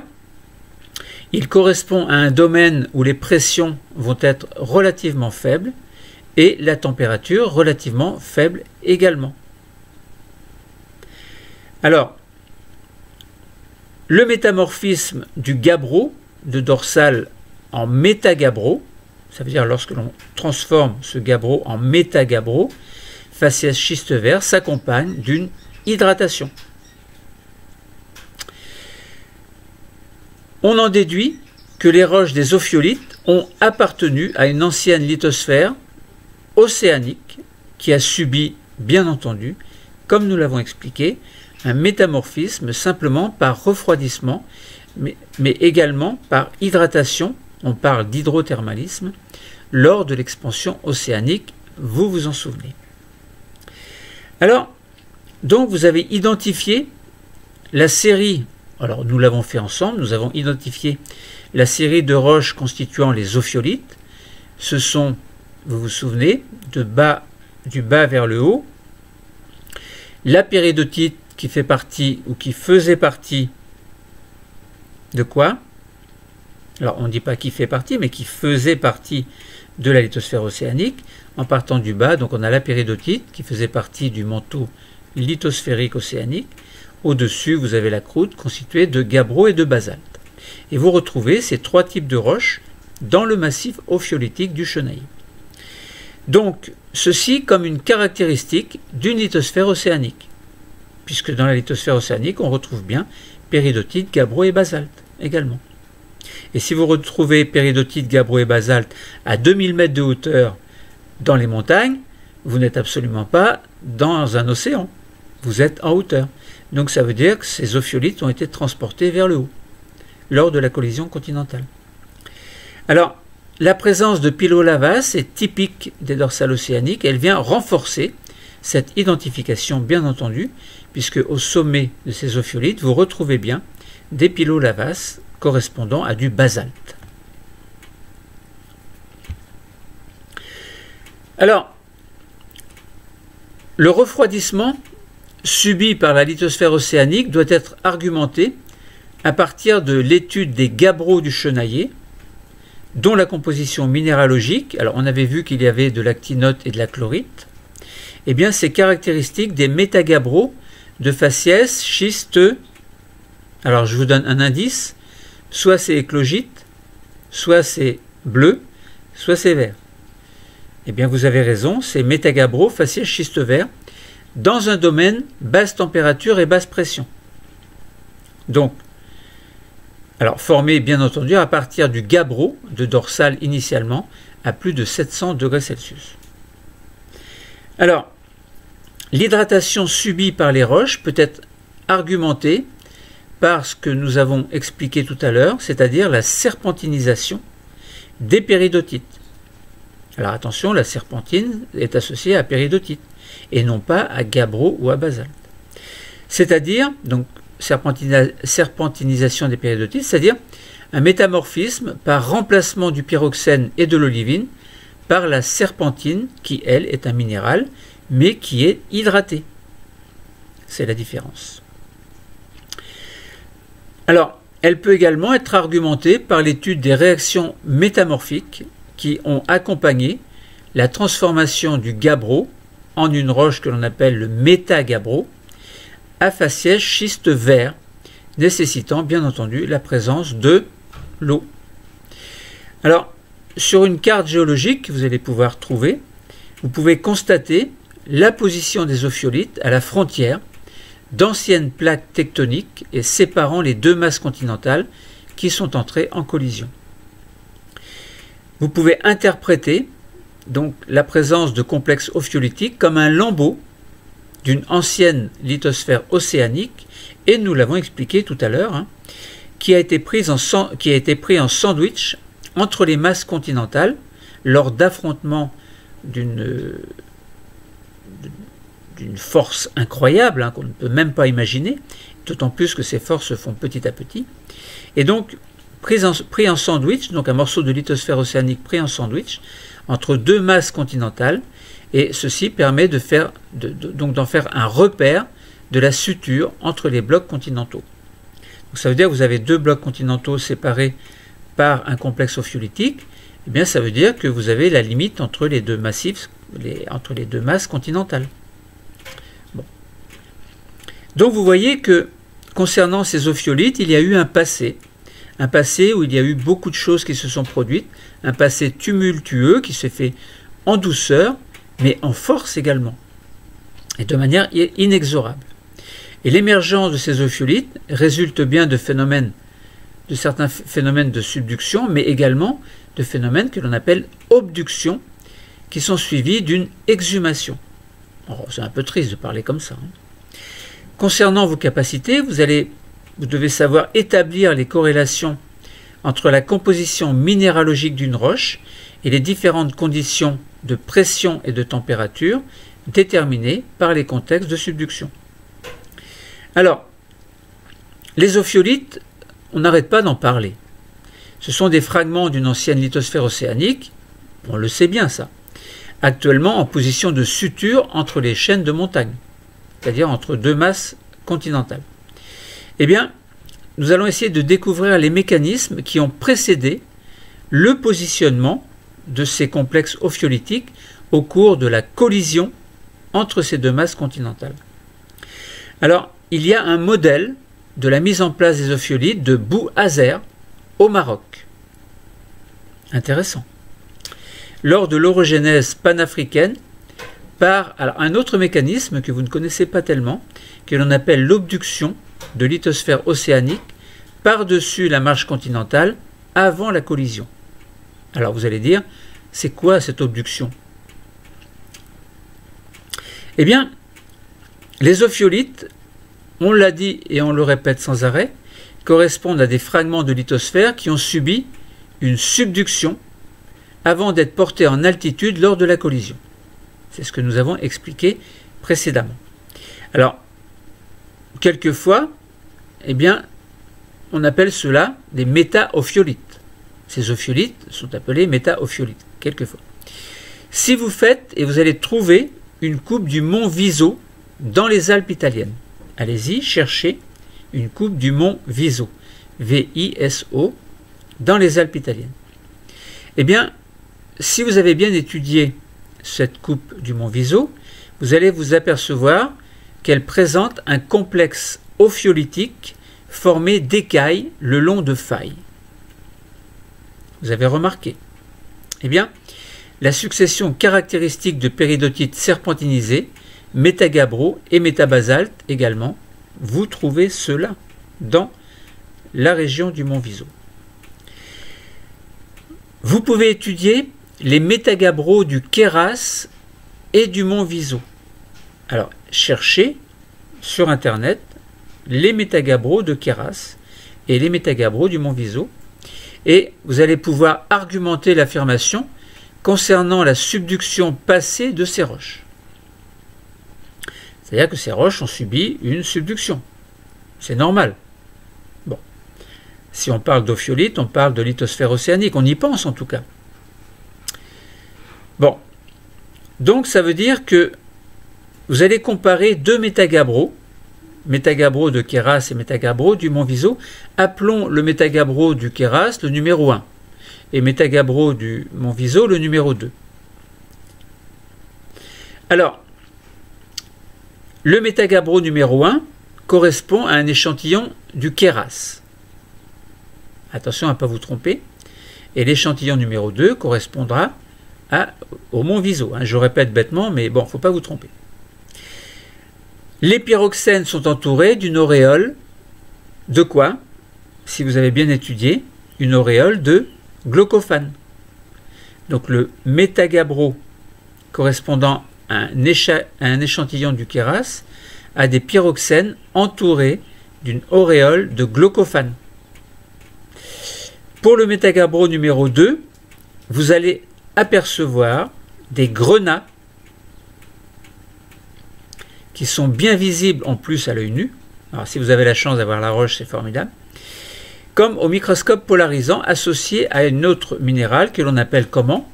il correspond à un domaine où les pressions vont être relativement faibles et la température relativement faible également. Alors, le métamorphisme du gabbro de dorsale en métagabbro, ça veut dire lorsque l'on transforme ce gabbro en métagabbro, faciès schiste vert, s'accompagne d'une hydratation. On en déduit que les roches des ophiolites ont appartenu à une ancienne lithosphère océanique qui a subi, bien entendu, comme nous l'avons expliqué, un métamorphisme simplement par refroidissement, mais également par hydratation, on parle d'hydrothermalisme, lors de l'expansion océanique, vous vous en souvenez. Alors, donc vous avez identifié la série Alors nous l'avons fait ensemble, nous avons identifié la série de roches constituant les ophiolites. Ce sont, vous vous souvenez, du bas vers le haut, la péridotite qui fait partie ou qui faisait partie de quoi? Alors on ne dit pas qui fait partie, mais qui faisait partie de la lithosphère océanique. En partant du bas, donc on a la péridotite qui faisait partie du manteau lithosphérique océanique. Au-dessus, vous avez la croûte constituée de gabbro et de basalte. Et vous retrouvez ces trois types de roches dans le massif ophiolitique du Chenaillier. Donc, ceci comme une caractéristique d'une lithosphère océanique, puisque dans la lithosphère océanique, on retrouve bien péridotite, gabbro et basalte également. Et si vous retrouvez péridotite, gabbro et basalte à 2000 mètres de hauteur dans les montagnes, vous n'êtes absolument pas dans un océan, vous êtes en hauteur. Donc ça veut dire que ces ophiolites ont été transportés vers le haut, lors de la collision continentale. Alors, la présence de pilolavas est typique des dorsales océaniques, elle vient renforcer cette identification bien entendu, puisque au sommet de ces ophiolites, vous retrouvez bien des pilolavas correspondant à du basalte. Alors, le refroidissement subi par la lithosphère océanique doit être argumenté à partir de l'étude des gabbros du Chenaillier, dont la composition minéralogique, alors on avait vu qu'il y avait de l'actinote et de la chlorite, et bien c'est caractéristique des métagabbros de faciès, schisteux. Alors je vous donne un indice, soit c'est éclogite, soit c'est bleu, soit c'est vert. Eh bien vous avez raison, c'est métagabbros, faciès, schiste vert, dans un domaine basse température et basse pression. Donc, alors formé bien entendu à partir du gabbro de dorsale initialement à plus de 700 degrés Celsius. Alors, l'hydratation subie par les roches peut être argumentée par ce que nous avons expliqué tout à l'heure, c'est-à-dire la serpentinisation des péridotites. Alors attention, la serpentine est associée à péridotite et non pas à gabbro ou à basalte. C'est-à-dire, donc, serpentinisation des péridotites, c'est-à-dire un métamorphisme par remplacement du pyroxène et de l'olivine par la serpentine qui, elle, est un minéral, mais qui est hydraté. C'est la différence. Alors, elle peut également être argumentée par l'étude des réactions métamorphiques qui ont accompagné la transformation du gabbro en une roche que l'on appelle le métagabbro à faciès schiste vert, nécessitant bien entendu la présence de l'eau. Alors, sur une carte géologique que vous allez pouvoir trouver, vous pouvez constater la position des ophiolites à la frontière d'anciennes plaques tectoniques et séparant les deux masses continentales qui sont entrées en collision. Vous pouvez interpréter donc la présence de complexes ophiolitiques comme un lambeau d'une ancienne lithosphère océanique, et nous l'avons expliqué tout à l'heure, qui a été pris en sandwich entre les masses continentales lors d'affrontements d'une force incroyable qu'on ne peut même pas imaginer, d'autant plus que ces forces se font petit à petit, et donc pris en sandwich, donc un morceau de lithosphère océanique pris en sandwich entre deux masses continentales, et ceci permet d'en faire un repère de la suture entre les blocs continentaux. Donc ça veut dire que vous avez deux blocs continentaux séparés par un complexe ophiolitique, et bien ça veut dire que vous avez la limite entre les deux massifs, entre les deux masses continentales. Bon. Donc vous voyez que concernant ces ophiolites, il y a eu un passé où il y a eu beaucoup de choses qui se sont produites, un passé tumultueux qui s'est fait en douceur, mais en force également, et de manière inexorable. Et l'émergence de ces ophiolites résulte bien de certains phénomènes de subduction, mais également de phénomènes que l'on appelle obduction, qui sont suivis d'une exhumation. C'est un peu triste de parler comme ça. Concernant vos capacités, vous devez savoir établir les corrélations entre la composition minéralogique d'une roche et les différentes conditions de pression et de température déterminées par les contextes de subduction. Alors, les ophiolites, on n'arrête pas d'en parler. Ce sont des fragments d'une ancienne lithosphère océanique, on le sait bien ça, actuellement en position de suture entre les chaînes de montagnes, c'est-à-dire entre deux masses continentales. Eh bien, nous allons essayer de découvrir les mécanismes qui ont précédé le positionnement de ces complexes ophiolitiques au cours de la collision entre ces deux masses continentales. Alors, il y a un modèle de la mise en place des ophiolites de Bou Azer au Maroc. Intéressant. Lors de l'orogénèse panafricaine, par un autre mécanisme que vous ne connaissez pas tellement, que l'on appelle l'obduction de lithosphère océanique par-dessus la marge continentale avant la collision. Alors vous allez dire, c'est quoi cette obduction? Eh bien, les ophiolites, on l'a dit et on le répète sans arrêt, correspondent à des fragments de lithosphère qui ont subi une subduction avant d'être portés en altitude lors de la collision. C'est ce que nous avons expliqué précédemment. Alors, quelquefois, eh bien, on appelle cela des métaophiolites. Ces ophiolites sont appelés métaophiolites, quelquefois. Si vous faites, et vous allez trouver une coupe du mont Viso dans les Alpes italiennes. Allez-y, cherchez une coupe du mont Viso, V-I-S-O, dans les Alpes italiennes. Eh bien, si vous avez bien étudié cette coupe du mont Viso, vous allez vous apercevoir qu'elle présente un complexe ophiolitique formé d'écailles le long de failles. Vous avez remarqué? Eh bien, la succession caractéristique de péridotites serpentinisés, métagabbro et métabasalte également, vous trouvez cela dans la région du mont Viso. Vous pouvez étudier les métagabbros du Queyras et du mont Viso. Alors, cherchez sur Internet les métagabbros de Queyras et les métagabbros du mont Viso, et vous allez pouvoir argumenter l'affirmation concernant la subduction passée de ces roches. C'est-à-dire que ces roches ont subi une subduction. C'est normal. Bon. Si on parle d'ophiolite, on parle de lithosphère océanique. On y pense en tout cas. Bon. Donc ça veut dire que vous allez comparer deux métagabbros, métagabbro de Queyras et métagabbro du mont Viso. Appelons le métagabbro du Queyras le numéro 1 et métagabbro du mont Viso le numéro 2. Alors, le métagabbro numéro 1 correspond à un échantillon du Queyras. Attention à ne pas vous tromper. Et l'échantillon numéro 2 correspondra au mont Viso. Je répète bêtement, mais bon, il ne faut pas vous tromper. Les pyroxènes sont entourés d'une auréole de quoi? Si vous avez bien étudié, une auréole de glaucophane. Donc le métagabbro correspondant à un échantillon du Queyras a des pyroxènes entourés d'une auréole de glaucophane. Pour le métagabbro numéro 2, vous allez apercevoir des grenats qui sont bien visibles en plus à l'œil nu. Alors si vous avez la chance d'avoir la roche, c'est formidable. Comme au microscope polarisant associé à une autre minérale que l'on appelle comment?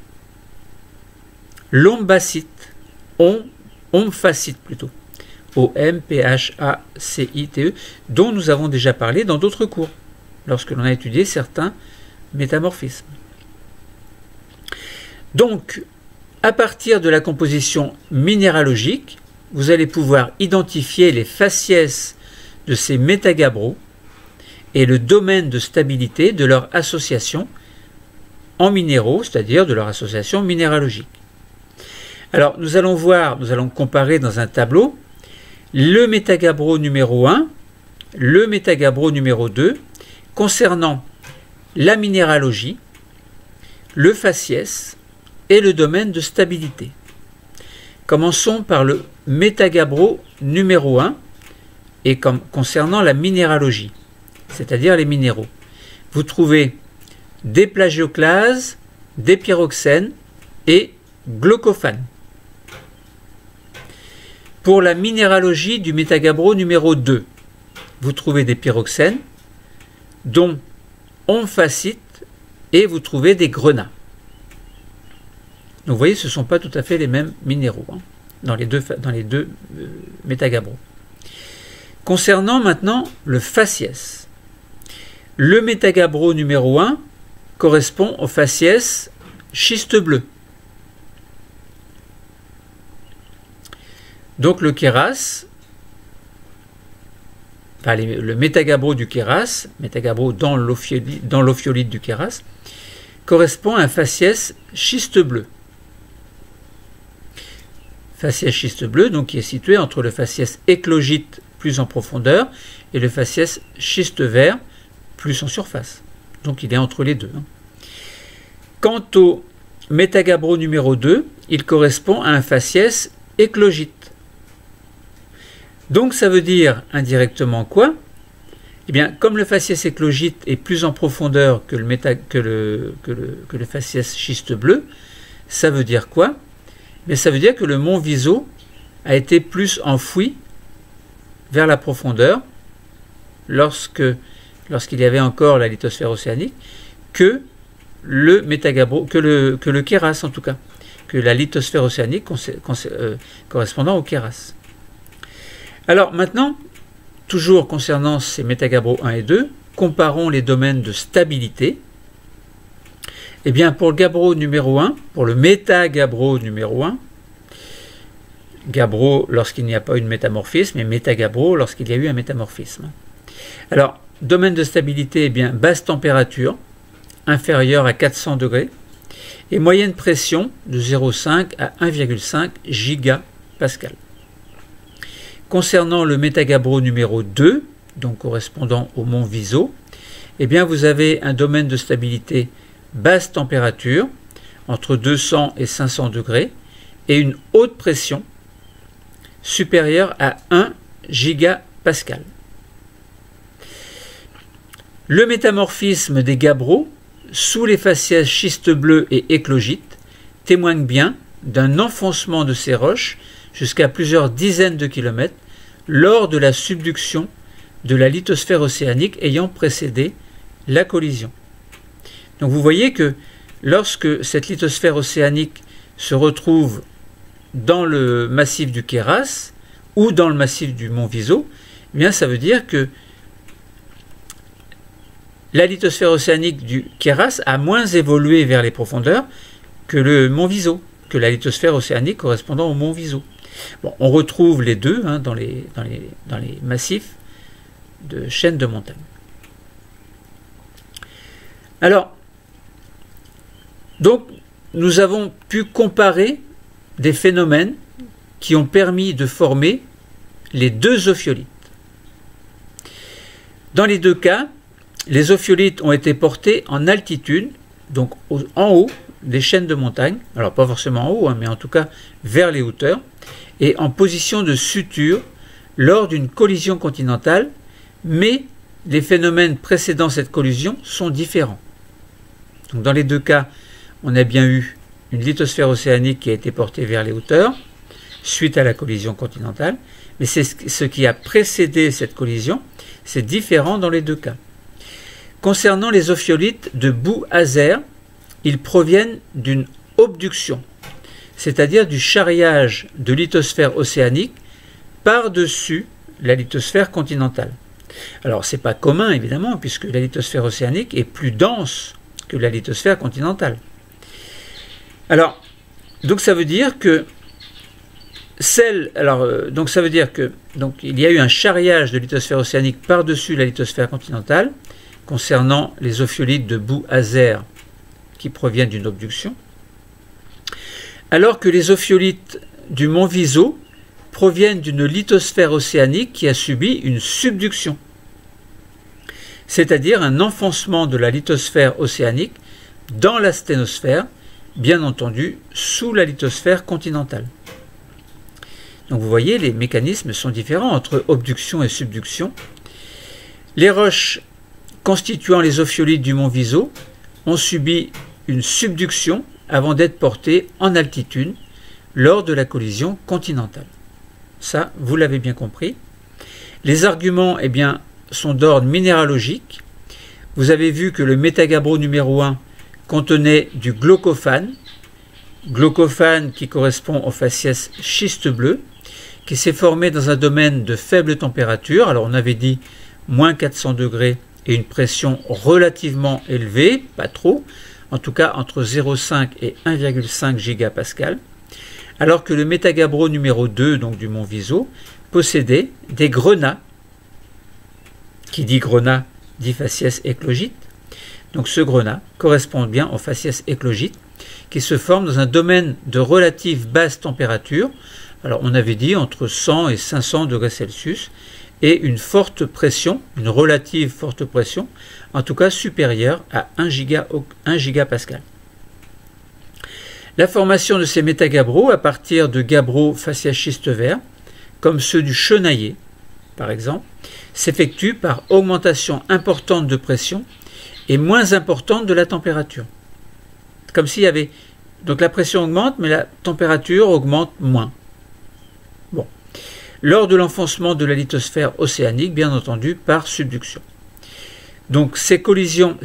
L'ombacite. Omphacite plutôt. O-M-P-H-A-C-I-T-E, dont nous avons déjà parlé dans d'autres cours, lorsque l'on a étudié certains métamorphismes. Donc, à partir de la composition minéralogique, vous allez pouvoir identifier les faciès de ces métagabbros et le domaine de stabilité de leur association en minéraux, c'est-à-dire de leur association minéralogique. Alors, nous allons comparer dans un tableau le métagabbro numéro 1, le métagabbro numéro 2, concernant la minéralogie, le faciès et le domaine de stabilité. Commençons par le métagabbro numéro 1 et concernant la minéralogie, c'est-à-dire les minéraux. Vous trouvez des plagioclases, des pyroxènes et glaucophane. Pour la minéralogie du métagabbro numéro 2, vous trouvez des pyroxènes, dont omphacite, et vous trouvez des grenats. Donc vous voyez, ce ne sont pas tout à fait les mêmes minéraux hein, dans les deux métagabbros. Concernant maintenant le faciès, le métagabbro numéro 1 correspond au faciès schiste bleu. Donc le kéras, enfin le métagabbro du kéras, métagabbro dans l'ophiolite du kéras, correspond à un faciès schiste bleu. Faciès schiste bleu, donc qui est situé entre le faciès éclogite plus en profondeur et le faciès schiste vert plus en surface. Donc il est entre les deux. Quant au métagabbro numéro 2, il correspond à un faciès éclogite. Donc ça veut dire indirectement quoi? Eh bien, comme le faciès éclogite est plus en profondeur que le faciès schiste bleu, ça veut dire quoi? Mais ça veut dire que le mont Viso a été plus enfoui vers la profondeur lorsqu'il y avait encore la lithosphère océanique que le métagabbro, que le kéras en tout cas, que la lithosphère océanique correspondant au kéras. Alors maintenant, toujours concernant ces métagabbros 1 et 2, comparons les domaines de stabilité. Eh bien, pour le gabbro numéro 1, pour le métagabbro numéro 1, gabbro lorsqu'il n'y a pas eu de métamorphisme et métagabbro lorsqu'il y a eu un métamorphisme. Alors, domaine de stabilité, eh bien, basse température, inférieure à 400 degrés, et moyenne pression de 0,5 à 1,5 gigapascal. Concernant le métagabbro numéro 2, donc correspondant au mont Viso, eh bien, vous avez un domaine de stabilité basse température, entre 200 et 500 degrés, et une haute pression supérieure à 1 gigapascal. Le métamorphisme des gabbros sous les faciès schiste bleu et éclogite témoigne bien d'un enfoncement de ces roches jusqu'à plusieurs dizaines de kilomètres lors de la subduction de la lithosphère océanique ayant précédé la collision. Donc vous voyez que lorsque cette lithosphère océanique se retrouve dans le massif du Kéras ou dans le massif du mont Viso, eh bien ça veut dire que la lithosphère océanique du Kéras a moins évolué vers les profondeurs que le mont Viso, que la lithosphère océanique correspondant au mont Viso. Bon, on retrouve les deux hein, dans les massifs de chaînes de montagnes. Alors, donc, nous avons pu comparer des phénomènes qui ont permis de former les deux ophiolites. Dans les deux cas, les ophiolites ont été portés en altitude, donc en haut des chaînes de montagnes, alors pas forcément en haut, hein, mais en tout cas vers les hauteurs, et en position de suture lors d'une collision continentale, mais les phénomènes précédant cette collision sont différents. Donc dans les deux cas, on a bien eu une lithosphère océanique qui a été portée vers les hauteurs suite à la collision continentale, mais c'est ce qui a précédé cette collision, c'est différent dans les deux cas. Concernant les ophiolites de Bouazer, ils proviennent d'une obduction, c'est-à-dire du charriage de lithosphère océanique par-dessus la lithosphère continentale. Alors, ce n'est pas commun, évidemment, puisque la lithosphère océanique est plus dense que la lithosphère continentale. Alors, donc ça veut dire que il y a eu un charriage de lithosphère océanique par-dessus la lithosphère continentale concernant les ophiolites de Bouazer qui proviennent d'une obduction, alors que les ophiolites du mont Viso proviennent d'une lithosphère océanique qui a subi une subduction, c'est-à-dire un enfoncement de la lithosphère océanique dans la sténosphère, bien entendu sous la lithosphère continentale. Donc vous voyez, les mécanismes sont différents entre obduction et subduction. Les roches constituant les ophiolites du mont Viso ont subi une subduction avant d'être portées en altitude lors de la collision continentale. Ça, vous l'avez bien compris. Les arguments, eh bien, sont d'ordre minéralogique. Vous avez vu que le métagabbro numéro 1 contenait du glaucophane qui correspond au faciès schiste bleu, qui s'est formé dans un domaine de faible température. Alors on avait dit moins 400 degrés et une pression relativement élevée, pas trop, en tout cas entre 0,5 et 1,5 gigapascal, alors que le métagabbro numéro 2, donc du mont Viso, possédait des grenats. Qui dit grenat dit faciès éclogite. Donc ce grenat correspond bien au faciès éclogite qui se forme dans un domaine de relative basse température. Alors on avait dit entre 100 et 500 degrés Celsius et une forte pression, une relative forte pression, en tout cas supérieure à 1 gigapascal. La formation de ces métagabbros à partir de gabbros faciaschistes verts, comme ceux du chenailler par exemple, s'effectue par augmentation importante de pression et moins importante de la température. Comme s'il y avait... Donc la pression augmente, mais la température augmente moins. Bon. Lors de l'enfoncement de la lithosphère océanique, bien entendu, par subduction. Donc ces conditions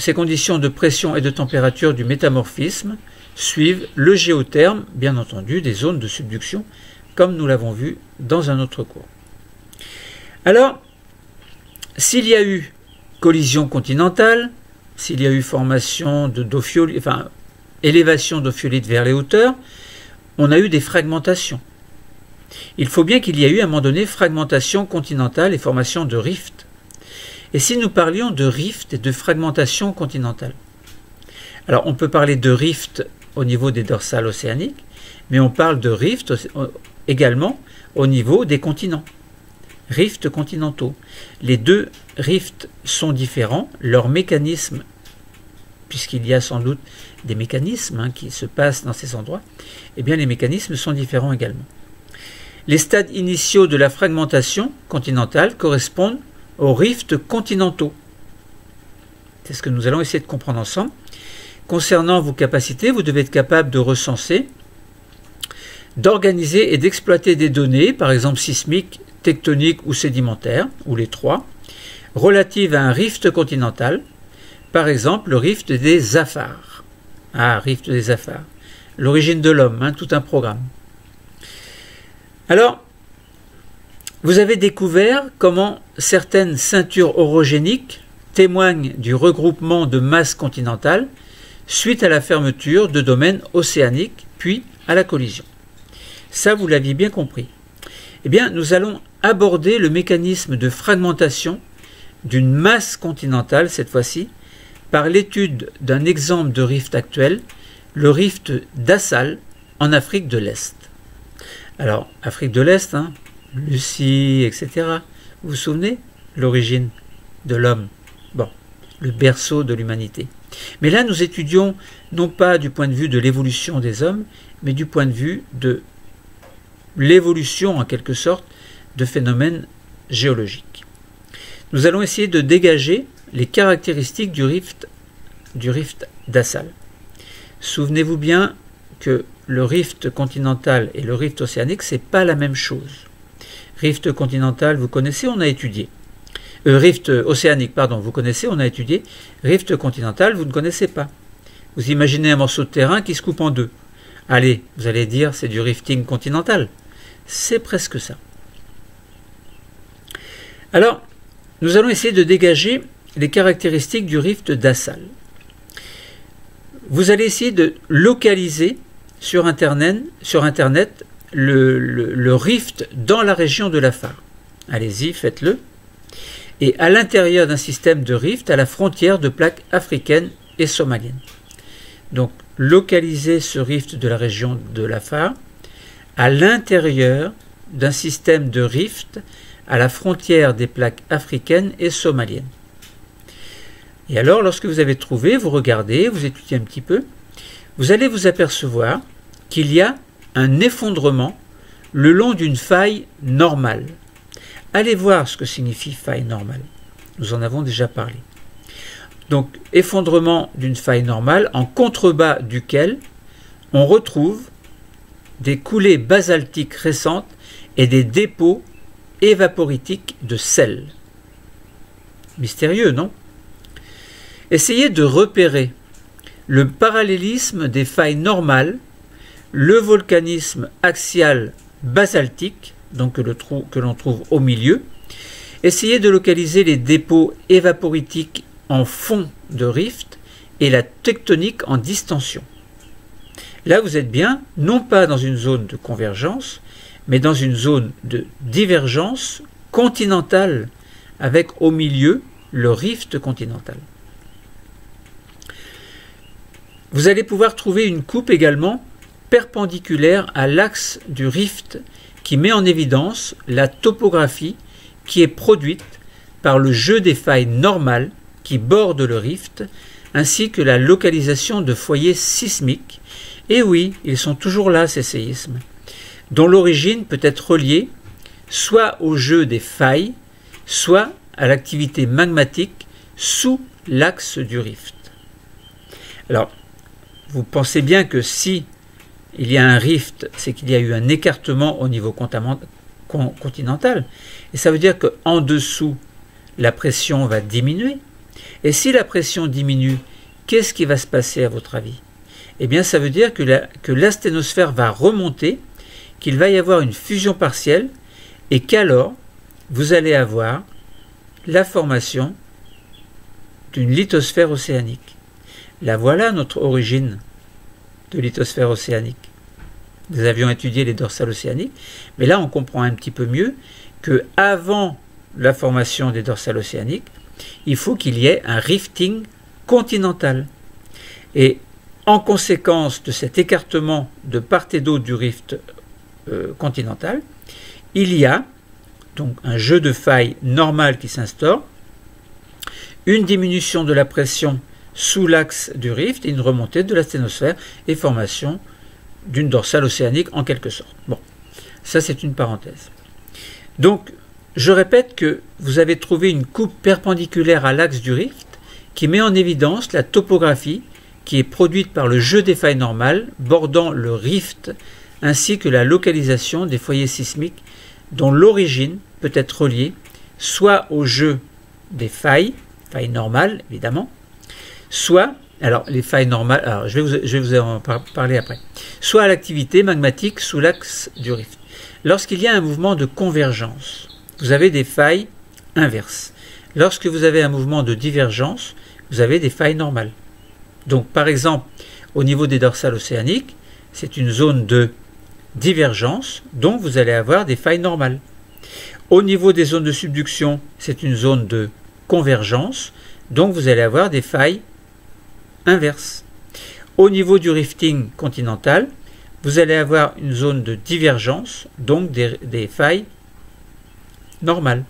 de pression et de température du métamorphisme suivent le géotherme, bien entendu, des zones de subduction, comme nous l'avons vu dans un autre cours. Alors, s'il y a eu collision continentale, s'il y a eu formation d'ophiolite, enfin élévation d'ophiolite vers les hauteurs, on a eu des fragmentations. Il faut bien qu'il y ait eu à un moment donné fragmentation continentale et formation de rifts. Et si nous parlions de rifts et de fragmentation continentale, alors on peut parler de rifts au niveau des dorsales océaniques, mais on parle de rifts également au niveau des continents. Rifts continentaux. Les deux rifts sont différents, leurs mécanismes, puisqu'il y a sans doute des mécanismes qui se passent dans ces endroits, eh bien les mécanismes sont différents également. Les stades initiaux de la fragmentation continentale correspondent aux rifts continentaux. C'est ce que nous allons essayer de comprendre ensemble. Concernant vos capacités, vous devez être capable de recenser, d'organiser et d'exploiter des données, par exemple sismiques, tectoniques ou sédimentaires, ou les trois, relatives à un rift continental, par exemple le rift des Afars. Ah, rift des Afars. L'origine de l'homme, tout un programme. Alors, vous avez découvert comment certaines ceintures orogéniques témoignent du regroupement de masses continentales suite à la fermeture de domaines océaniques, puis à la collision. Ça, vous l'aviez bien compris. Eh bien, nous allons aborder le mécanisme de fragmentation d'une masse continentale, cette fois-ci, par l'étude d'un exemple de rift actuel, le rift d'Assal, en Afrique de l'Est. Alors, Afrique de l'Est, Lucie, etc. Vous vous souvenez l'origine de l'homme? Bon, le berceau de l'humanité. Mais là, nous étudions non pas du point de vue de l'évolution des hommes, mais du point de vue de l'évolution, en quelque sorte, de phénomènes géologiques. Nous allons essayer de dégager les caractéristiques du rift d'Assal. Souvenez-vous bien que le rift continental et le rift océanique, ce n'est pas la même chose. Rift continental, vous connaissez, on a étudié. Rift océanique, pardon, vous connaissez, on a étudié. Rift continental, vous ne connaissez pas. Vous imaginez un morceau de terrain qui se coupe en deux. Allez, vous allez dire, c'est du rifting continental. C'est presque ça. Alors, nous allons essayer de dégager les caractéristiques du rift d'Assal. Vous allez essayer de localiser sur Internet le rift dans la région de l'Afar. Allez-y, faites-le. Et à l'intérieur d'un système de rift à la frontière de plaques africaines et somaliennes. Donc, localiser ce rift de la région de l'Afar à l'intérieur d'un système de rift à la frontière des plaques africaines et somaliennes. Et alors, lorsque vous avez trouvé, vous regardez, vous étudiez un petit peu, vous allez vous apercevoir qu'il y a un effondrement le long d'une faille normale. Allez voir ce que signifie faille normale. Nous en avons déjà parlé. Donc, effondrement d'une faille normale en contrebas duquel on retrouve des coulées basaltiques récentes et des dépôts évaporitiques de sel. Mystérieux, non? Essayez de repérer le parallélisme des failles normales, le volcanisme axial basaltique, donc que l'on trouve au milieu. Essayez de localiser les dépôts évaporitiques en fond de rift et la tectonique en distension. Là, vous êtes bien, non pas dans une zone de convergence, mais dans une zone de divergence continentale, avec au milieu le rift continental. Vous allez pouvoir trouver une coupe également perpendiculaire à l'axe du rift qui met en évidence la topographie qui est produite par le jeu des failles normales qui bordent le rift, ainsi que la localisation de foyers sismiques. Et oui, ils sont toujours là, ces séismes, dont l'origine peut être reliée soit au jeu des failles, soit à l'activité magmatique sous l'axe du rift. Alors, vous pensez bien que si il y a un rift, c'est qu'il y a eu un écartement au niveau continental, et ça veut dire qu'en dessous, la pression va diminuer. Et si la pression diminue, qu'est-ce qui va se passer à votre avis? Eh bien, ça veut dire que l'asténosphère va remonter, qu'il va y avoir une fusion partielle, et qu'alors, vous allez avoir la formation d'une lithosphère océanique. Là, voilà notre origine de lithosphère océanique. Nous avions étudié les dorsales océaniques, mais là, on comprend un petit peu mieux que avant la formation des dorsales océaniques, il faut qu'il y ait un rifting continental. Et en conséquence de cet écartement de part et d'autre du rift continental, il y a donc un jeu de failles normal qui s'instaure, une diminution de la pression sous l'axe du rift et une remontée de l'asténosphère et formation d'une dorsale océanique en quelque sorte. Bon, ça c'est une parenthèse. Donc, je répète que vous avez trouvé une coupe perpendiculaire à l'axe du rift qui met en évidence la topographie qui est produite par le jeu des failles normales bordant le rift ainsi que la localisation des foyers sismiques dont l'origine peut être reliée soit au jeu des failles normales évidemment, soit, alors les failles normales, alors je vais vous en parler après, soit à l'activité magmatique sous l'axe du rift. Lorsqu'il y a un mouvement de convergence, vous avez des failles inverses. Lorsque vous avez un mouvement de divergence, vous avez des failles normales. Donc par exemple, au niveau des dorsales océaniques, c'est une zone de divergence, donc vous allez avoir des failles normales. Au niveau des zones de subduction, c'est une zone de convergence, donc vous allez avoir des failles inverses. Au niveau du rifting continental, vous allez avoir une zone de divergence, donc des failles normales.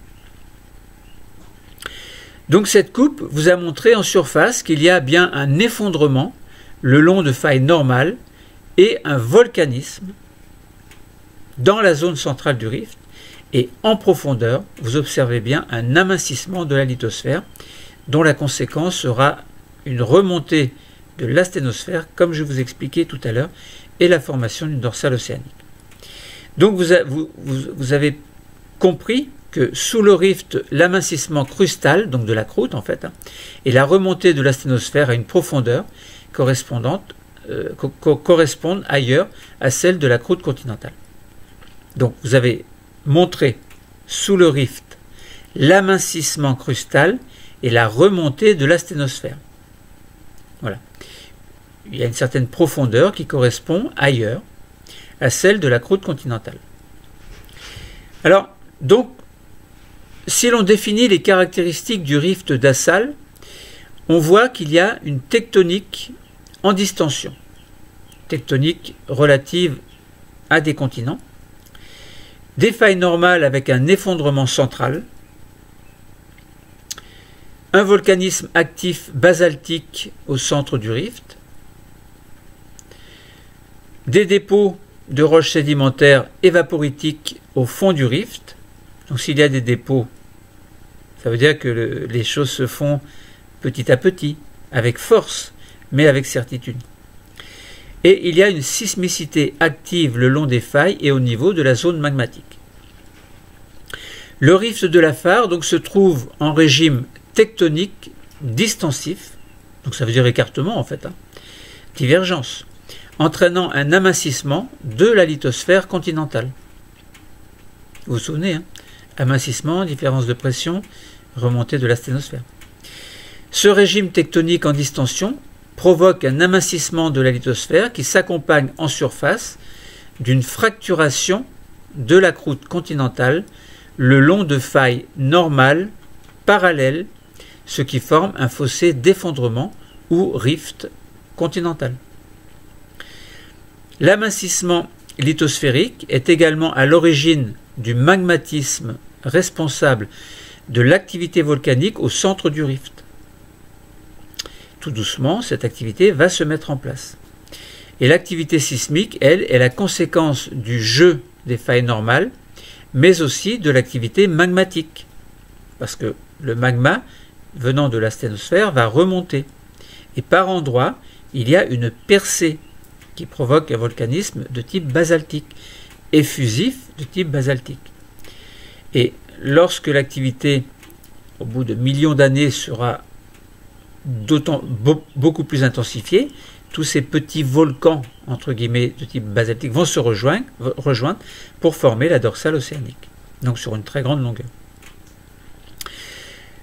Donc cette coupe vous a montré en surface qu'il y a bien un effondrement le long de failles normales et un volcanisme dans la zone centrale du rift, et en profondeur, vous observez bien un amincissement de la lithosphère, dont la conséquence sera une remontée de l'asténosphère, comme je vous expliquais tout à l'heure, et la formation d'une dorsale océanique. Donc vous avez compris que sous le rift, l'amincissement crustal, donc de la croûte en fait, et la remontée de l'asténosphère à une profondeur correspondent ailleurs à celle de la croûte continentale. Donc vous avez montré sous le rift l'amincissement crustal et la remontée de l'asténosphère. Voilà. Il y a une certaine profondeur qui correspond ailleurs à celle de la croûte continentale. Alors, donc, si l'on définit les caractéristiques du rift dassal, on voit qu'il y a une tectonique en distension, tectonique relative à des continents, des failles normales avec un effondrement central, un volcanisme actif basaltique au centre du rift, des dépôts de roches sédimentaires évaporitiques au fond du rift. Donc s'il y a des dépôts, ça veut dire que les choses se font petit à petit, avec force, mais avec certitude. Et il y a une sismicité active le long des failles et au niveau de la zone magmatique. Le rift de Lafare donc se trouve en régime tectonique distensif, donc ça veut dire écartement en fait, divergence, entraînant un amincissement de la lithosphère continentale. Vous vous souvenez, amincissement, différence de pression, remontée de la sténosphère. Ce régime tectonique en distension provoque un amincissement de la lithosphère qui s'accompagne en surface d'une fracturation de la croûte continentale le long de failles normales, parallèles, ce qui forme un fossé d'effondrement ou rift continental. L'amincissement lithosphérique est également à l'origine du magmatisme responsable de l'activité volcanique au centre du rift. Tout doucement, cette activité va se mettre en place. Et l'activité sismique, elle, est la conséquence du jeu des failles normales, mais aussi de l'activité magmatique. Parce que le magma, venant de la sténosphère, va remonter. Et par endroits, il y a une percée qui provoque un volcanisme de type basaltique, effusif de type basaltique. Et lorsque l'activité, au bout de millions d'années, sera beaucoup plus intensifiée, tous ces petits volcans, entre guillemets, de type basaltique vont se rejoindre pour former la dorsale océanique, donc sur une très grande longueur.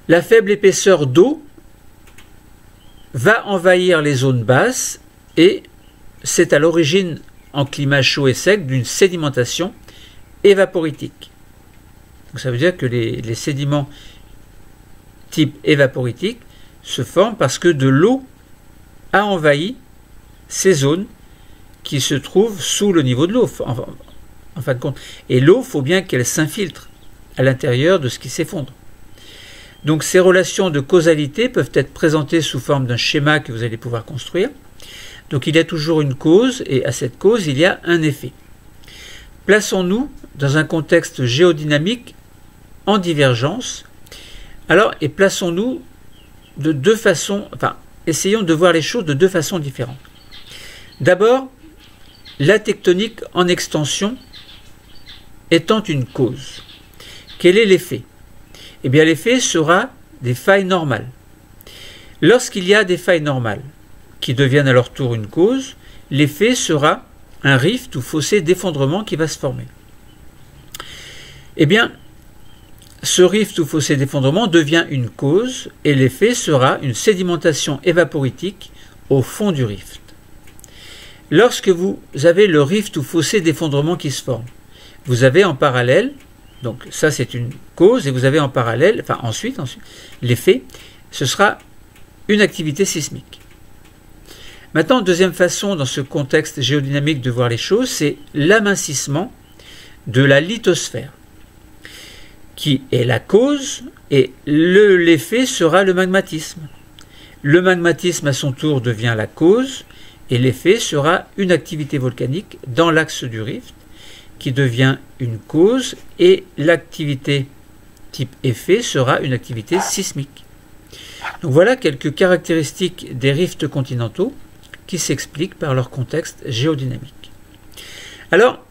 La faible épaisseur d'eau va envahir les zones basses et c'est à l'origine, en climat chaud et sec, d'une sédimentation évaporitique. Donc ça veut dire que les sédiments type évaporitique se forment parce que de l'eau a envahi ces zones qui se trouvent sous le niveau de l'eau, en fin de compte. Et l'eau, il faut bien qu'elle s'infiltre à l'intérieur de ce qui s'effondre. Donc ces relations de causalité peuvent être présentées sous forme d'un schéma que vous allez pouvoir construire. Donc il y a toujours une cause, et à cette cause, il y a un effet. Plaçons-nous dans un contexte géodynamique en divergence. Alors, et plaçons-nous de deux façons, essayons de voir les choses de deux façons différentes. D'abord, la tectonique en extension étant une cause. Quel est l'effet? Eh bien, l'effet sera des failles normales. Lorsqu'il y a des failles normales qui deviennent à leur tour une cause, l'effet sera un rift ou fossé d'effondrement qui va se former. Eh bien, ce rift ou fossé d'effondrement devient une cause et l'effet sera une sédimentation évaporitique au fond du rift. Lorsque vous avez le rift ou fossé d'effondrement qui se forme, vous avez en parallèle, donc ça c'est une cause, et vous avez en parallèle, ensuite l'effet, ce sera une activité sismique. Maintenant, deuxième façon dans ce contexte géodynamique de voir les choses, c'est l'amincissement de la lithosphère, qui est la cause, et l'effet sera le magmatisme. Le magmatisme à son tour devient la cause, et l'effet sera une activité volcanique dans l'axe du rift, qui devient une cause, et l'activité type effet sera une activité sismique. Donc voilà quelques caractéristiques des rifts continentaux qui s'expliquent par leur contexte géodynamique. Alors,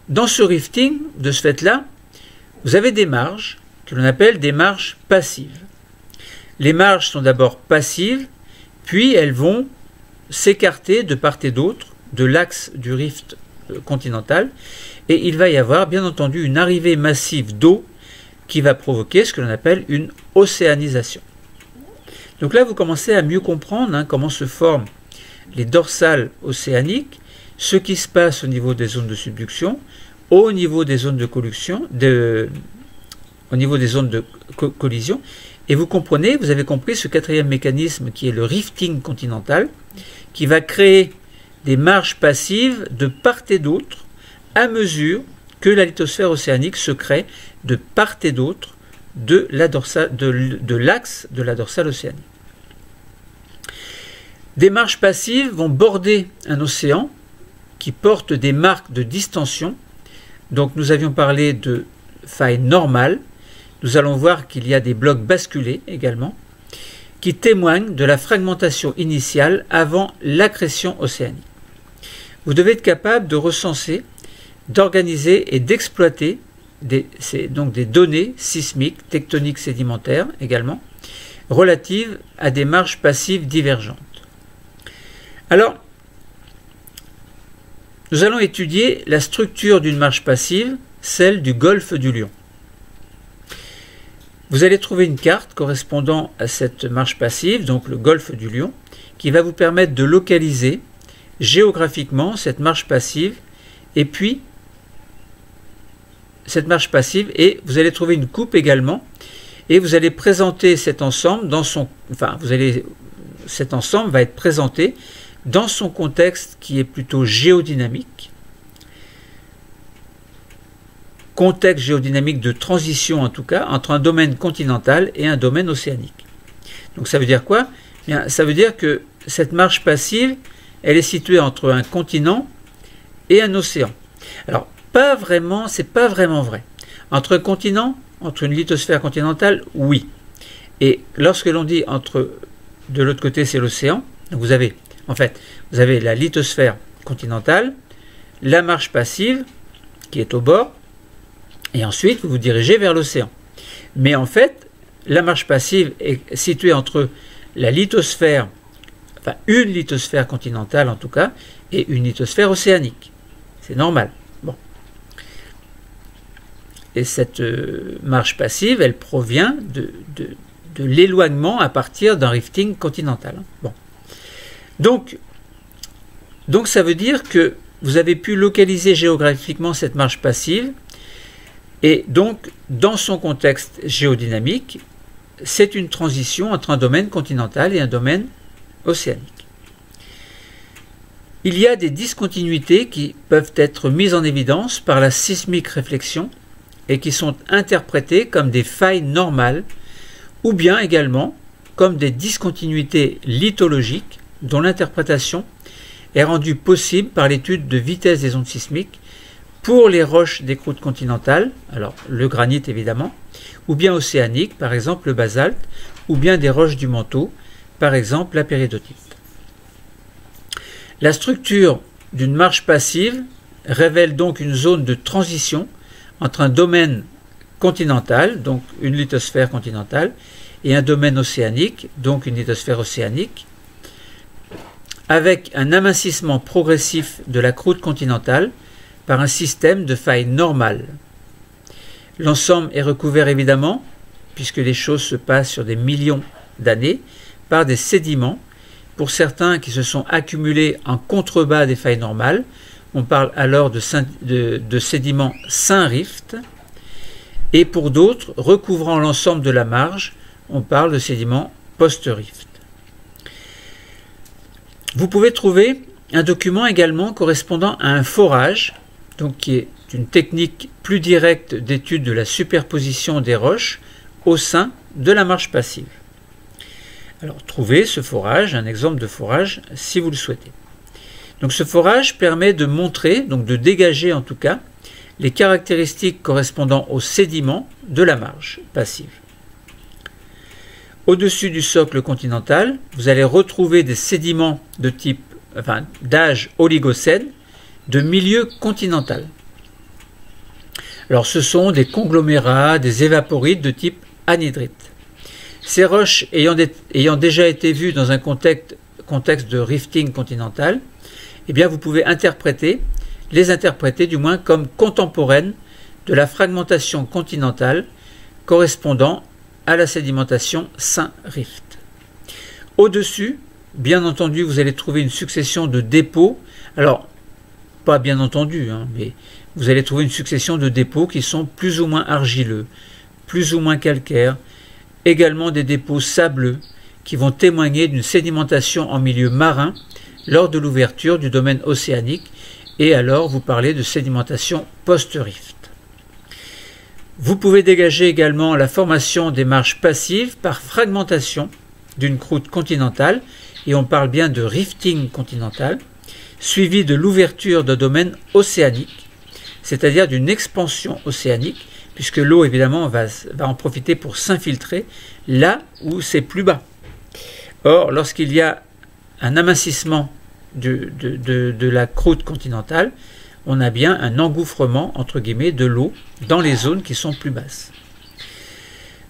dans ce rifting, de ce fait-là, vous avez des marges que l'on appelle des marges passives. Les marges sont d'abord passives, puis elles vont s'écarter de part et d'autre de l'axe du rift continental, et il va y avoir bien entendu une arrivée massive d'eau qui va provoquer ce que l'on appelle une océanisation. Donc là, vous commencez à mieux comprendre comment se forment les dorsales océaniques, ce qui se passe au niveau des zones de subduction, au niveau des zones de collusion, au niveau des zones de collision, et vous comprenez, vous avez compris ce quatrième mécanisme qui est le rifting continental, qui va créer des marges passives de part et d'autre à mesure que la lithosphère océanique se crée de part et d'autre de l'axe de la dorsale océanique. Des marges passives vont border un océan qui porte des marques de distension. Donc nous avions parlé de failles normales. Nous allons voir qu'il y a des blocs basculés également, qui témoignent de la fragmentation initiale avant l'accrétion océanique. Vous devez être capable de recenser, d'organiser et d'exploiter des données sismiques, tectoniques sédimentaires également, relatives à des marges passives divergentes. Alors, nous allons étudier la structure d'une marge passive, celle du golfe du Lion. Vous allez trouver une carte correspondant à cette marge passive, donc le golfe du Lion, qui va vous permettre de localiser géographiquement cette marge passive, et puis cette marge passive, et vous allez trouver une coupe également, et vous allez présenter cet ensemble dans son, cet ensemble va être présenté dans son contexte qui est plutôt géodynamique, contexte géodynamique de transition en tout cas, entre un domaine continental et un domaine océanique. Donc ça veut dire quoi? Bien, ça veut dire que cette marge passive, elle est située entre un continent et un océan. Alors, pas vraiment, c'est pas vraiment vrai. Entre un continent, entre une lithosphère continentale, oui. Et lorsque l'on dit entre, de l'autre côté c'est l'océan, vous avez la lithosphère continentale, la marge passive qui est au bord, et ensuite vous vous dirigez vers l'océan. Mais en fait, la marge passive est située entre la lithosphère, enfin une lithosphère continentale en tout cas, et une lithosphère océanique. C'est normal. Bon. Et cette marge passive, elle provient de l'éloignement à partir d'un rifting continental. Bon. Donc ça veut dire que vous avez pu localiser géographiquement cette marge passive, et donc dans son contexte géodynamique, c'est une transition entre un domaine continental et un domaine océanique. Il y a des discontinuités qui peuvent être mises en évidence par la sismique réflexion et qui sont interprétées comme des failles normales ou bien également comme des discontinuités lithologiques dont l'interprétation est rendue possible par l'étude de vitesse des ondes sismiques pour les roches des croûtes continentales, alors le granit évidemment, ou bien océaniques, par exemple le basalte, ou bien des roches du manteau, par exemple la péridotite. La structure d'une marge passive révèle donc une zone de transition entre un domaine continental, donc une lithosphère continentale, et un domaine océanique, donc une lithosphère océanique, avec un amincissement progressif de la croûte continentale par un système de failles normales. L'ensemble est recouvert évidemment, puisque les choses se passent sur des millions d'années, par des sédiments, pour certains qui se sont accumulés en contrebas des failles normales. On parle alors de sédiments synriftes, et pour d'autres, recouvrant l'ensemble de la marge, on parle de sédiments post-rift. Vous pouvez trouver un document également correspondant à un forage, donc qui est une technique plus directe d'étude de la superposition des roches au sein de la marge passive. Alors trouvez ce forage, un exemple de forage si vous le souhaitez. Donc ce forage permet de montrer, donc de dégager en tout cas, les caractéristiques correspondant aux sédiments de la marge passive. Au-dessus du socle continental, vous allez retrouver des sédiments de type, d'âge oligocène, de milieu continental. Alors ce sont des conglomérats, des évaporites de type anhydrite. Ces roches ayant déjà été vues dans un contexte de rifting continental, eh bien vous pouvez les interpréter du moins comme contemporaines de la fragmentation continentale correspondant à la sédimentation Saint-Rift. Au-dessus, bien entendu, vous allez trouver une succession de dépôts. Alors, pas bien entendu, mais vous allez trouver une succession de dépôts qui sont plus ou moins argileux, plus ou moins calcaires, également des dépôts sableux qui vont témoigner d'une sédimentation en milieu marin lors de l'ouverture du domaine océanique, et alors vous parlez de sédimentation post-rift. Vous pouvez dégager également la formation des marges passives par fragmentation d'une croûte continentale, et on parle bien de rifting continental, suivi de l'ouverture d'un domaine océanique, c'est-à-dire d'une expansion océanique, puisque l'eau évidemment va en profiter pour s'infiltrer là où c'est plus bas. Or, lorsqu'il y a un amincissement de la croûte continentale, on a bien un engouffrement entre guillemets de l'eau dans les zones qui sont plus basses.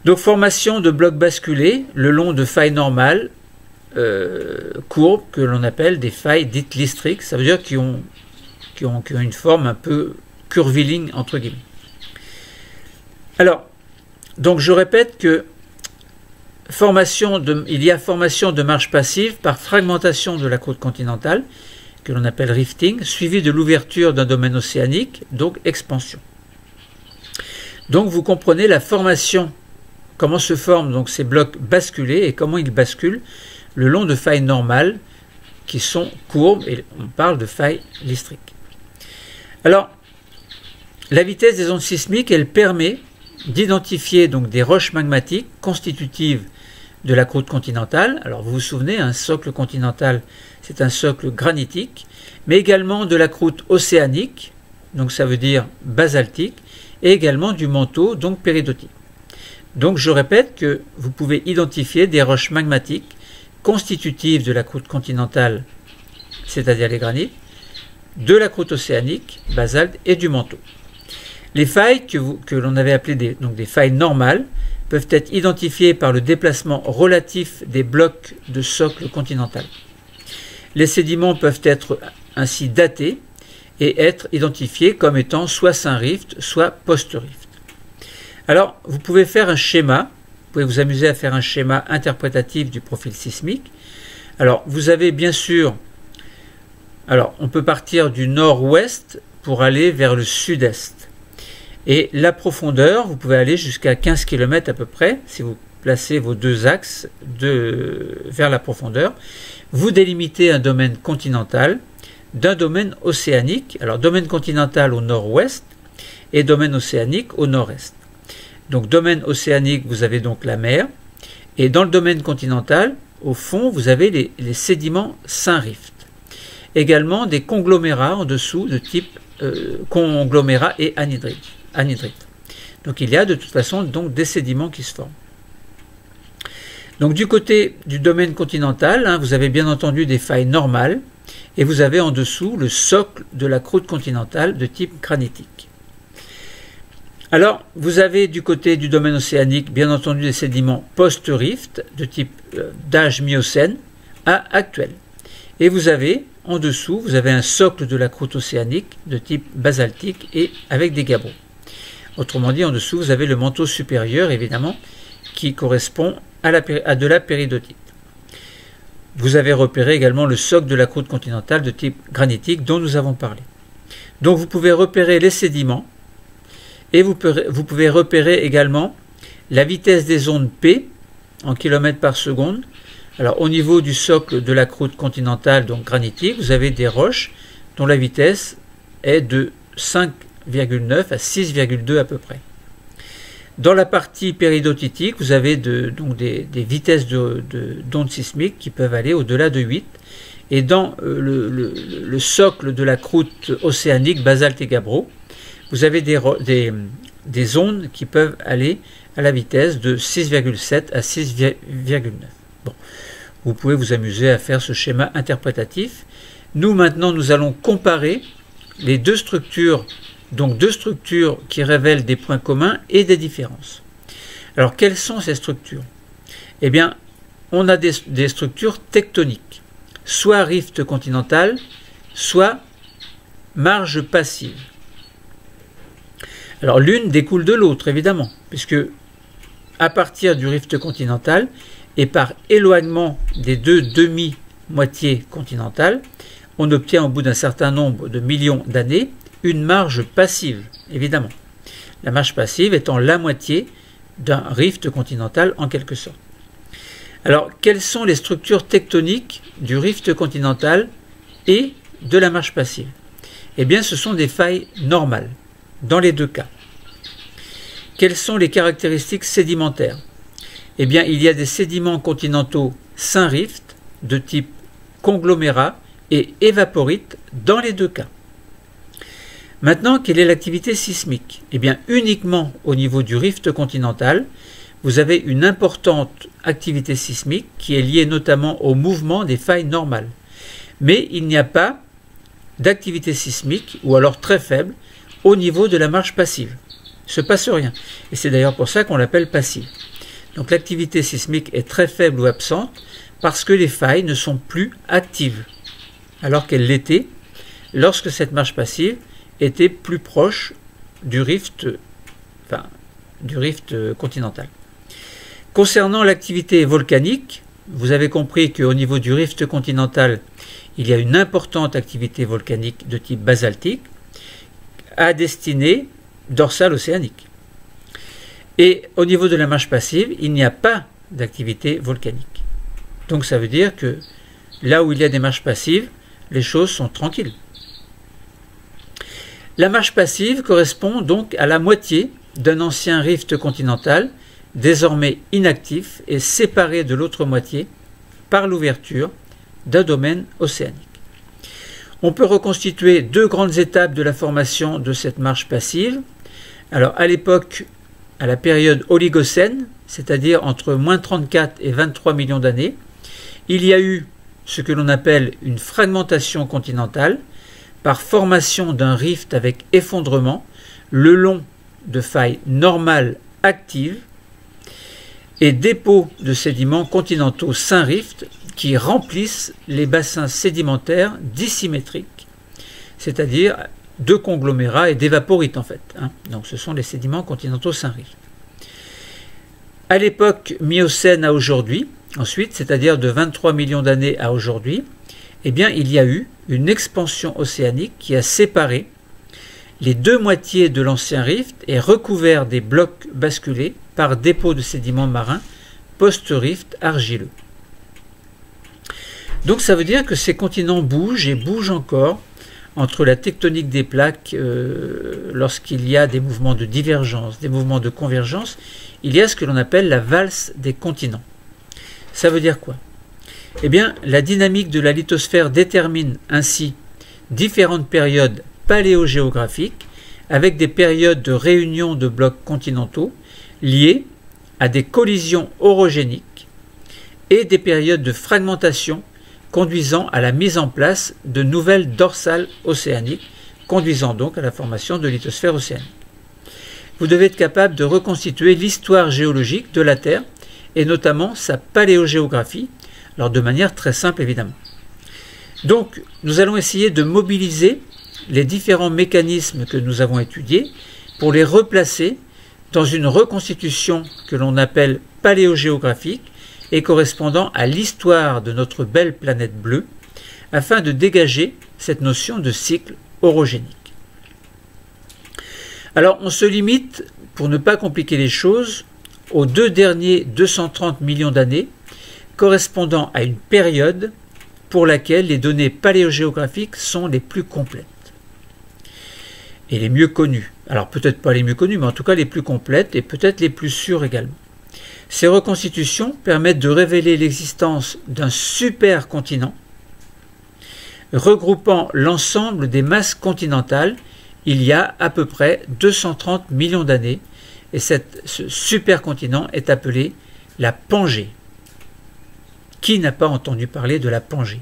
Donc formation de blocs basculés le long de failles normales, courbes, que l'on appelle des failles dites lystriques. Ça veut dire qui ont une forme un peu curviligne entre guillemets. Alors, donc je répète que il y a formation de marche passive par fragmentation de la croûte continentale, que l'on appelle rifting, suivi de l'ouverture d'un domaine océanique, donc expansion. Donc vous comprenez la formation, comment se forment donc ces blocs basculés et comment ils basculent le long de failles normales qui sont courbes, et on parle de failles lystriques. Alors, la vitesse des ondes sismiques, elle permet d'identifier donc des roches magmatiques constitutives de la croûte continentale. Alors vous vous souvenez, un socle continental, c'est un socle granitique, mais également de la croûte océanique, donc ça veut dire basaltique, et également du manteau, donc péridotique. Donc je répète que vous pouvez identifier des roches magmatiques constitutives de la croûte continentale, c'est-à-dire les granites, de la croûte océanique, basalte, et du manteau. Les failles que l'on avait appelées des failles normales peuvent être identifiées par le déplacement relatif des blocs de socle continental. Les sédiments peuvent être ainsi datés et être identifiés comme étant soit Saint-Rift, soit post-Rift. Alors, vous pouvez faire un schéma, vous pouvez vous amuser à faire un schéma interprétatif du profil sismique. Alors, vous avez bien sûr, on peut partir du nord-ouest pour aller vers le sud-est. Et la profondeur, vous pouvez aller jusqu'à 15 km à peu près, si vous placez vos deux axes vers la profondeur. Vous délimitez un domaine continental d'un domaine océanique. Alors, domaine continental au nord-ouest et domaine océanique au nord-est. Donc, domaine océanique, vous avez donc la mer. Et dans le domaine continental, au fond, vous avez les sédiments Saint-Rift. Également des conglomérats en dessous de type conglomérat et anhydrite. Donc il y a de toute façon donc des sédiments qui se forment. Donc du côté du domaine continental, vous avez bien entendu des failles normales et vous avez en dessous le socle de la croûte continentale de type granitique. Alors vous avez du côté du domaine océanique bien entendu des sédiments post-rift de type d'âge miocène à actuel. Et vous avez en dessous, vous avez un socle de la croûte océanique de type basaltique et avec des gabbros. Autrement dit, en dessous, vous avez le manteau supérieur, évidemment, qui correspond à de la péridotite. Vous avez repéré également le socle de la croûte continentale de type granitique dont nous avons parlé. Donc vous pouvez repérer les sédiments et vous pouvez repérer également la vitesse des ondes P en kilomètres par seconde. Alors au niveau du socle de la croûte continentale, donc granitique, vous avez des roches dont la vitesse est de 5,9 à 6,2 à peu près. Dans la partie péridotitique, vous avez donc des vitesses d'ondes sismiques qui peuvent aller au-delà de 8. Et dans le socle de la croûte océanique, basalte et gabbro, vous avez des ondes qui peuvent aller à la vitesse de 6,7 à 6,9. Bon, vous pouvez vous amuser à faire ce schéma interprétatif. Nous, maintenant, nous allons comparer les deux structures, donc deux structures qui révèlent des points communs et des différences. Alors, quelles sont ces structures? Eh bien, on a des structures tectoniques, soit rift continental, soit marge passive. Alors, l'une découle de l'autre, évidemment, puisque à partir du rift continental, et par éloignement des deux demi-moitiés continentales, on obtient au bout d'un certain nombre de millions d'années une marge passive, évidemment. La marge passive étant la moitié d'un rift continental en quelque sorte. Alors, quelles sont les structures tectoniques du rift continental et de la marge passive? Eh bien, ce sont des failles normales, dans les deux cas. Quelles sont les caractéristiques sédimentaires? Eh bien, il y a des sédiments continentaux Saint-Rift de type conglomérat et évaporite dans les deux cas. Maintenant, quelle est l'activité sismique? Eh bien, uniquement au niveau du rift continental, vous avez une importante activité sismique qui est liée notamment au mouvement des failles normales. Mais il n'y a pas d'activité sismique, ou alors très faible, au niveau de la marge passive. Il ne se passe rien. Et c'est d'ailleurs pour ça qu'on l'appelle passive. Donc l'activité sismique est très faible ou absente parce que les failles ne sont plus actives, alors qu'elles l'étaient lorsque cette marche passive était plus proche du rift continental. Concernant l'activité volcanique, vous avez compris qu'au niveau du rift continental, il y a une importante activité volcanique de type basaltique à destinée dorsale océanique. Et au niveau de la marche passive, il n'y a pas d'activité volcanique. Donc ça veut dire que là où il y a des marches passives, les choses sont tranquilles. La marche passive correspond donc à la moitié d'un ancien rift continental, désormais inactif et séparé de l'autre moitié par l'ouverture d'un domaine océanique. On peut reconstituer deux grandes étapes de la formation de cette marche passive. Alors à l'époque, à la période oligocène, c'est-à-dire entre moins 34 et 23 millions d'années, il y a eu ce que l'on appelle une fragmentation continentale par formation d'un rift avec effondrement le long de failles normales actives et dépôts de sédiments continentaux sans rift qui remplissent les bassins sédimentaires dissymétriques, c'est-à-dire de conglomérats et d'évaporites en fait. Donc ce sont les sédiments continentaux sans rift. À l'époque miocène à aujourd'hui, ensuite, c'est-à-dire de 23 millions d'années à aujourd'hui, eh bien, il y a eu une expansion océanique qui a séparé les deux moitiés de l'ancien rift et recouvert des blocs basculés par dépôt de sédiments marins post-rift argileux. Donc ça veut dire que ces continents bougent et bougent encore entre la tectonique des plaques lorsqu'il y a des mouvements de divergence, des mouvements de convergence, il y a ce que l'on appelle la valse des continents. Ça veut dire quoi? Eh bien, la dynamique de la lithosphère détermine ainsi différentes périodes paléogéographiques avec des périodes de réunion de blocs continentaux liées à des collisions orogéniques et des périodes de fragmentation conduisant à la mise en place de nouvelles dorsales océaniques, conduisant donc à la formation de lithosphères océaniques. Vous devez être capable de reconstituer l'histoire géologique de la Terre et notamment sa paléogéographie, alors de manière très simple évidemment. Donc nous allons essayer de mobiliser les différents mécanismes que nous avons étudiés pour les replacer dans une reconstitution que l'on appelle paléogéographique et correspondant à l'histoire de notre belle planète bleue, afin de dégager cette notion de cycle orogénique. Alors on se limite, pour ne pas compliquer les choses, aux deux derniers 230 millions d'années, correspondant à une période pour laquelle les données paléogéographiques sont les plus complètes et les mieux connues. Alors peut-être pas les mieux connues, mais en tout cas les plus complètes et peut-être les plus sûres également. Ces reconstitutions permettent de révéler l'existence d'un supercontinent regroupant l'ensemble des masses continentales il y a à peu près 230 millions d'années, et ce supercontinent est appelé la Pangée. Qui n'a pas entendu parler de la Pangée?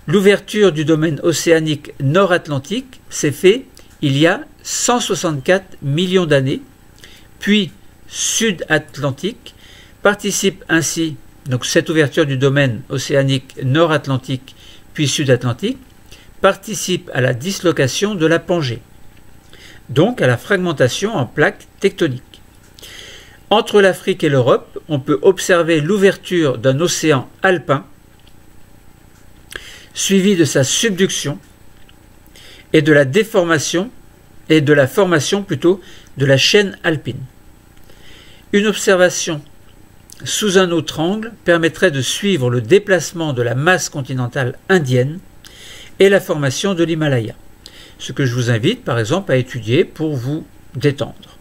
L'ouverture du domaine océanique nord-atlantique s'est faite il y a 164 millions d'années, puis sud-atlantique participe ainsi, donc cette ouverture du domaine océanique nord-atlantique puis sud-atlantique, participe à la dislocation de la Pangée, donc à la fragmentation en plaques tectoniques. Entre l'Afrique et l'Europe, on peut observer l'ouverture d'un océan alpin, suivi de sa subduction et de la déformation et de la formation plutôt de la chaîne alpine. Une observation sous un autre angle permettrait de suivre le déplacement de la masse continentale indienne et la formation de l'Himalaya, ce que je vous invite par exemple à étudier pour vous détendre.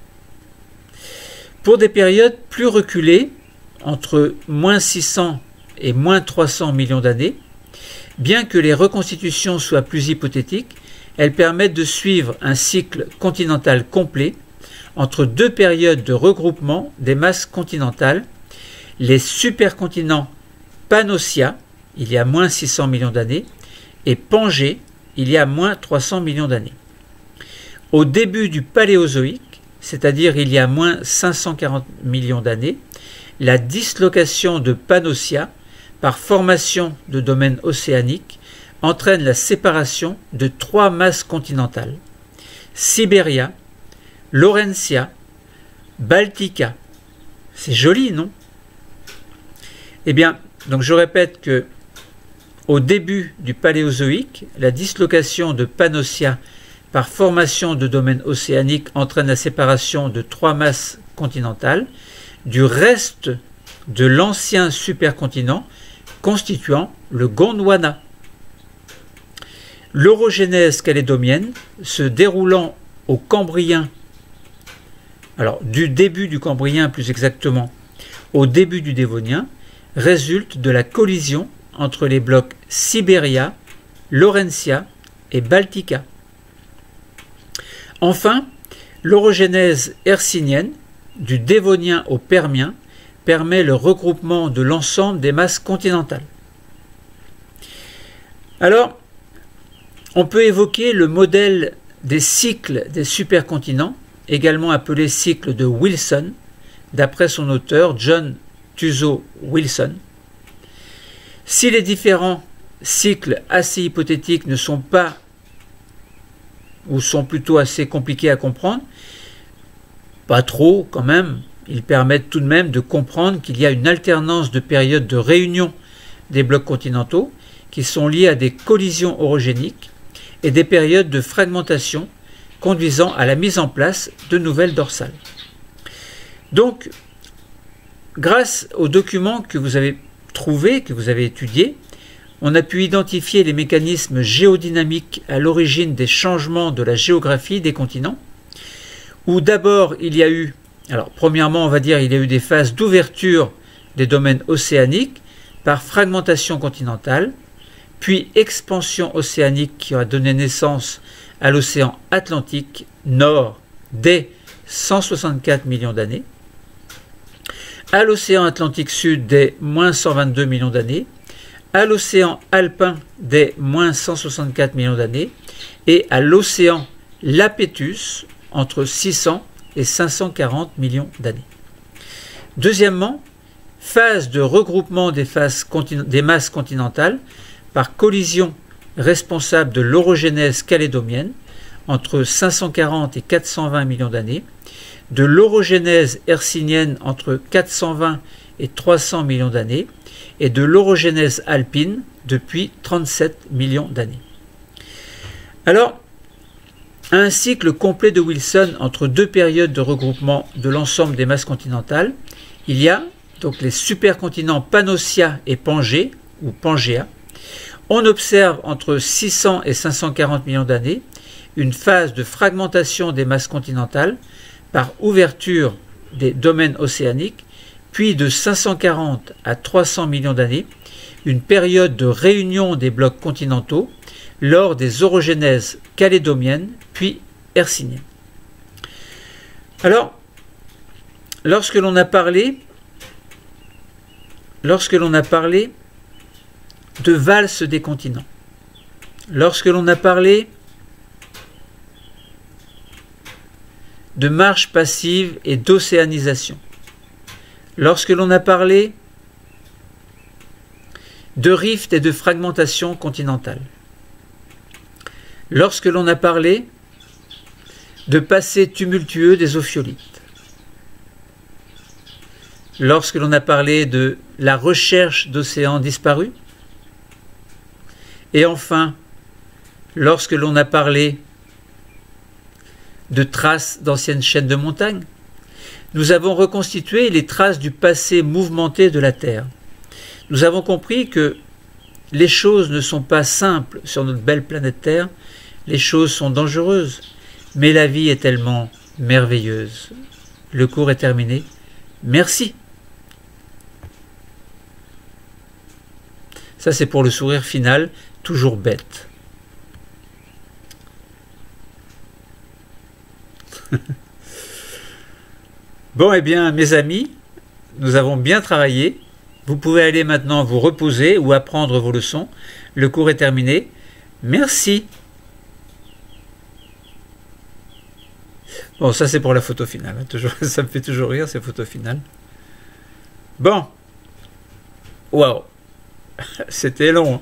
Pour des périodes plus reculées, entre moins 600 et moins 300 millions d'années, bien que les reconstitutions soient plus hypothétiques, elles permettent de suivre un cycle continental complet entre deux périodes de regroupement des masses continentales, les supercontinents Pannotia, il y a moins 600 millions d'années, et Pangée, il y a moins 300 millions d'années. Au début du Paléozoïque, c'est-à-dire il y a moins 540 millions d'années, la dislocation de Pannotia par formation de domaines océaniques entraîne la séparation de 3 masses continentales: Siberia, Laurentia, Baltica. C'est joli, non? Eh bien, donc je répète que au début du Paléozoïque, la dislocation de Pannotia par formation de domaines océaniques entraîne la séparation de 3 masses continentales du reste de l'ancien supercontinent constituant le Gondwana. L'orogénèse calédonienne, se déroulant au Cambrien, alors du début du Cambrien plus exactement au début du Dévonien, résulte de la collision entre les blocs Siberia, Laurentia et Baltica. Enfin, l'orogénèse hercynienne, du Dévonien au Permien, permet le regroupement de l'ensemble des masses continentales. Alors, on peut évoquer le modèle des cycles des supercontinents, également appelé cycle de Wilson, d'après son auteur John Tuzo Wilson. Si les différents cycles assez hypothétiques ne sont pas, ou sont plutôt assez compliqués à comprendre, pas trop quand même, ils permettent tout de même de comprendre qu'il y a une alternance de périodes de réunion des blocs continentaux qui sont liées à des collisions orogéniques et des périodes de fragmentation conduisant à la mise en place de nouvelles dorsales. Donc, grâce aux documents que vous avez trouvés, que vous avez étudiés, on a pu identifier les mécanismes géodynamiques à l'origine des changements de la géographie des continents, où d'abord il y a eu, alors premièrement on va dire il y a eu des phases d'ouverture des domaines océaniques par fragmentation continentale, puis expansion océanique qui a donné naissance à l'océan Atlantique Nord dès 164 millions d'années, à l'océan Atlantique Sud dès moins 122 millions d'années, à l'océan Alpin dès moins 164 millions d'années et à l'océan Lapétus entre 600 et 540 millions d'années. Deuxièmement, phase de regroupement des masses continentales par collision responsable de l'orogénèse calédonienne entre 540 et 420 millions d'années, de l'orogénèse hercynienne entre 420 et 300 millions d'années, et de l'orogénèse alpine depuis 37 millions d'années. Alors, un cycle complet de Wilson entre deux périodes de regroupement de l'ensemble des masses continentales, il y a donc les supercontinents Pannotia et Pangée, ou Pangea. On observe entre 600 et 540 millions d'années une phase de fragmentation des masses continentales par ouverture des domaines océaniques, puis de 540 à 300 millions d'années, une période de réunion des blocs continentaux lors des orogénèses calédoniennes puis hercyniennes. Alors, lorsque l'on a parlé de valse des continents, lorsque l'on a parlé de marche passive et d'océanisation, lorsque l'on a parlé de rift et de fragmentation continentale, lorsque l'on a parlé de passé tumultueux des ophiolites, lorsque l'on a parlé de la recherche d'océans disparus, et enfin, lorsque l'on a parlé de traces d'anciennes chaînes de montagnes, nous avons reconstitué les traces du passé mouvementé de la Terre. Nous avons compris que les choses ne sont pas simples sur notre belle planète Terre, les choses sont dangereuses, mais la vie est tellement merveilleuse. Le cours est terminé. Merci. Ça, c'est pour le sourire final, toujours bête. Bon, eh bien, mes amis, nous avons bien travaillé. Vous pouvez aller maintenant vous reposer ou apprendre vos leçons. Le cours est terminé. Merci. Bon, ça c'est pour la photo finale. Hein. Toujours, ça me fait toujours rire ces photos finales. Bon. Waouh. C'était long. Hein.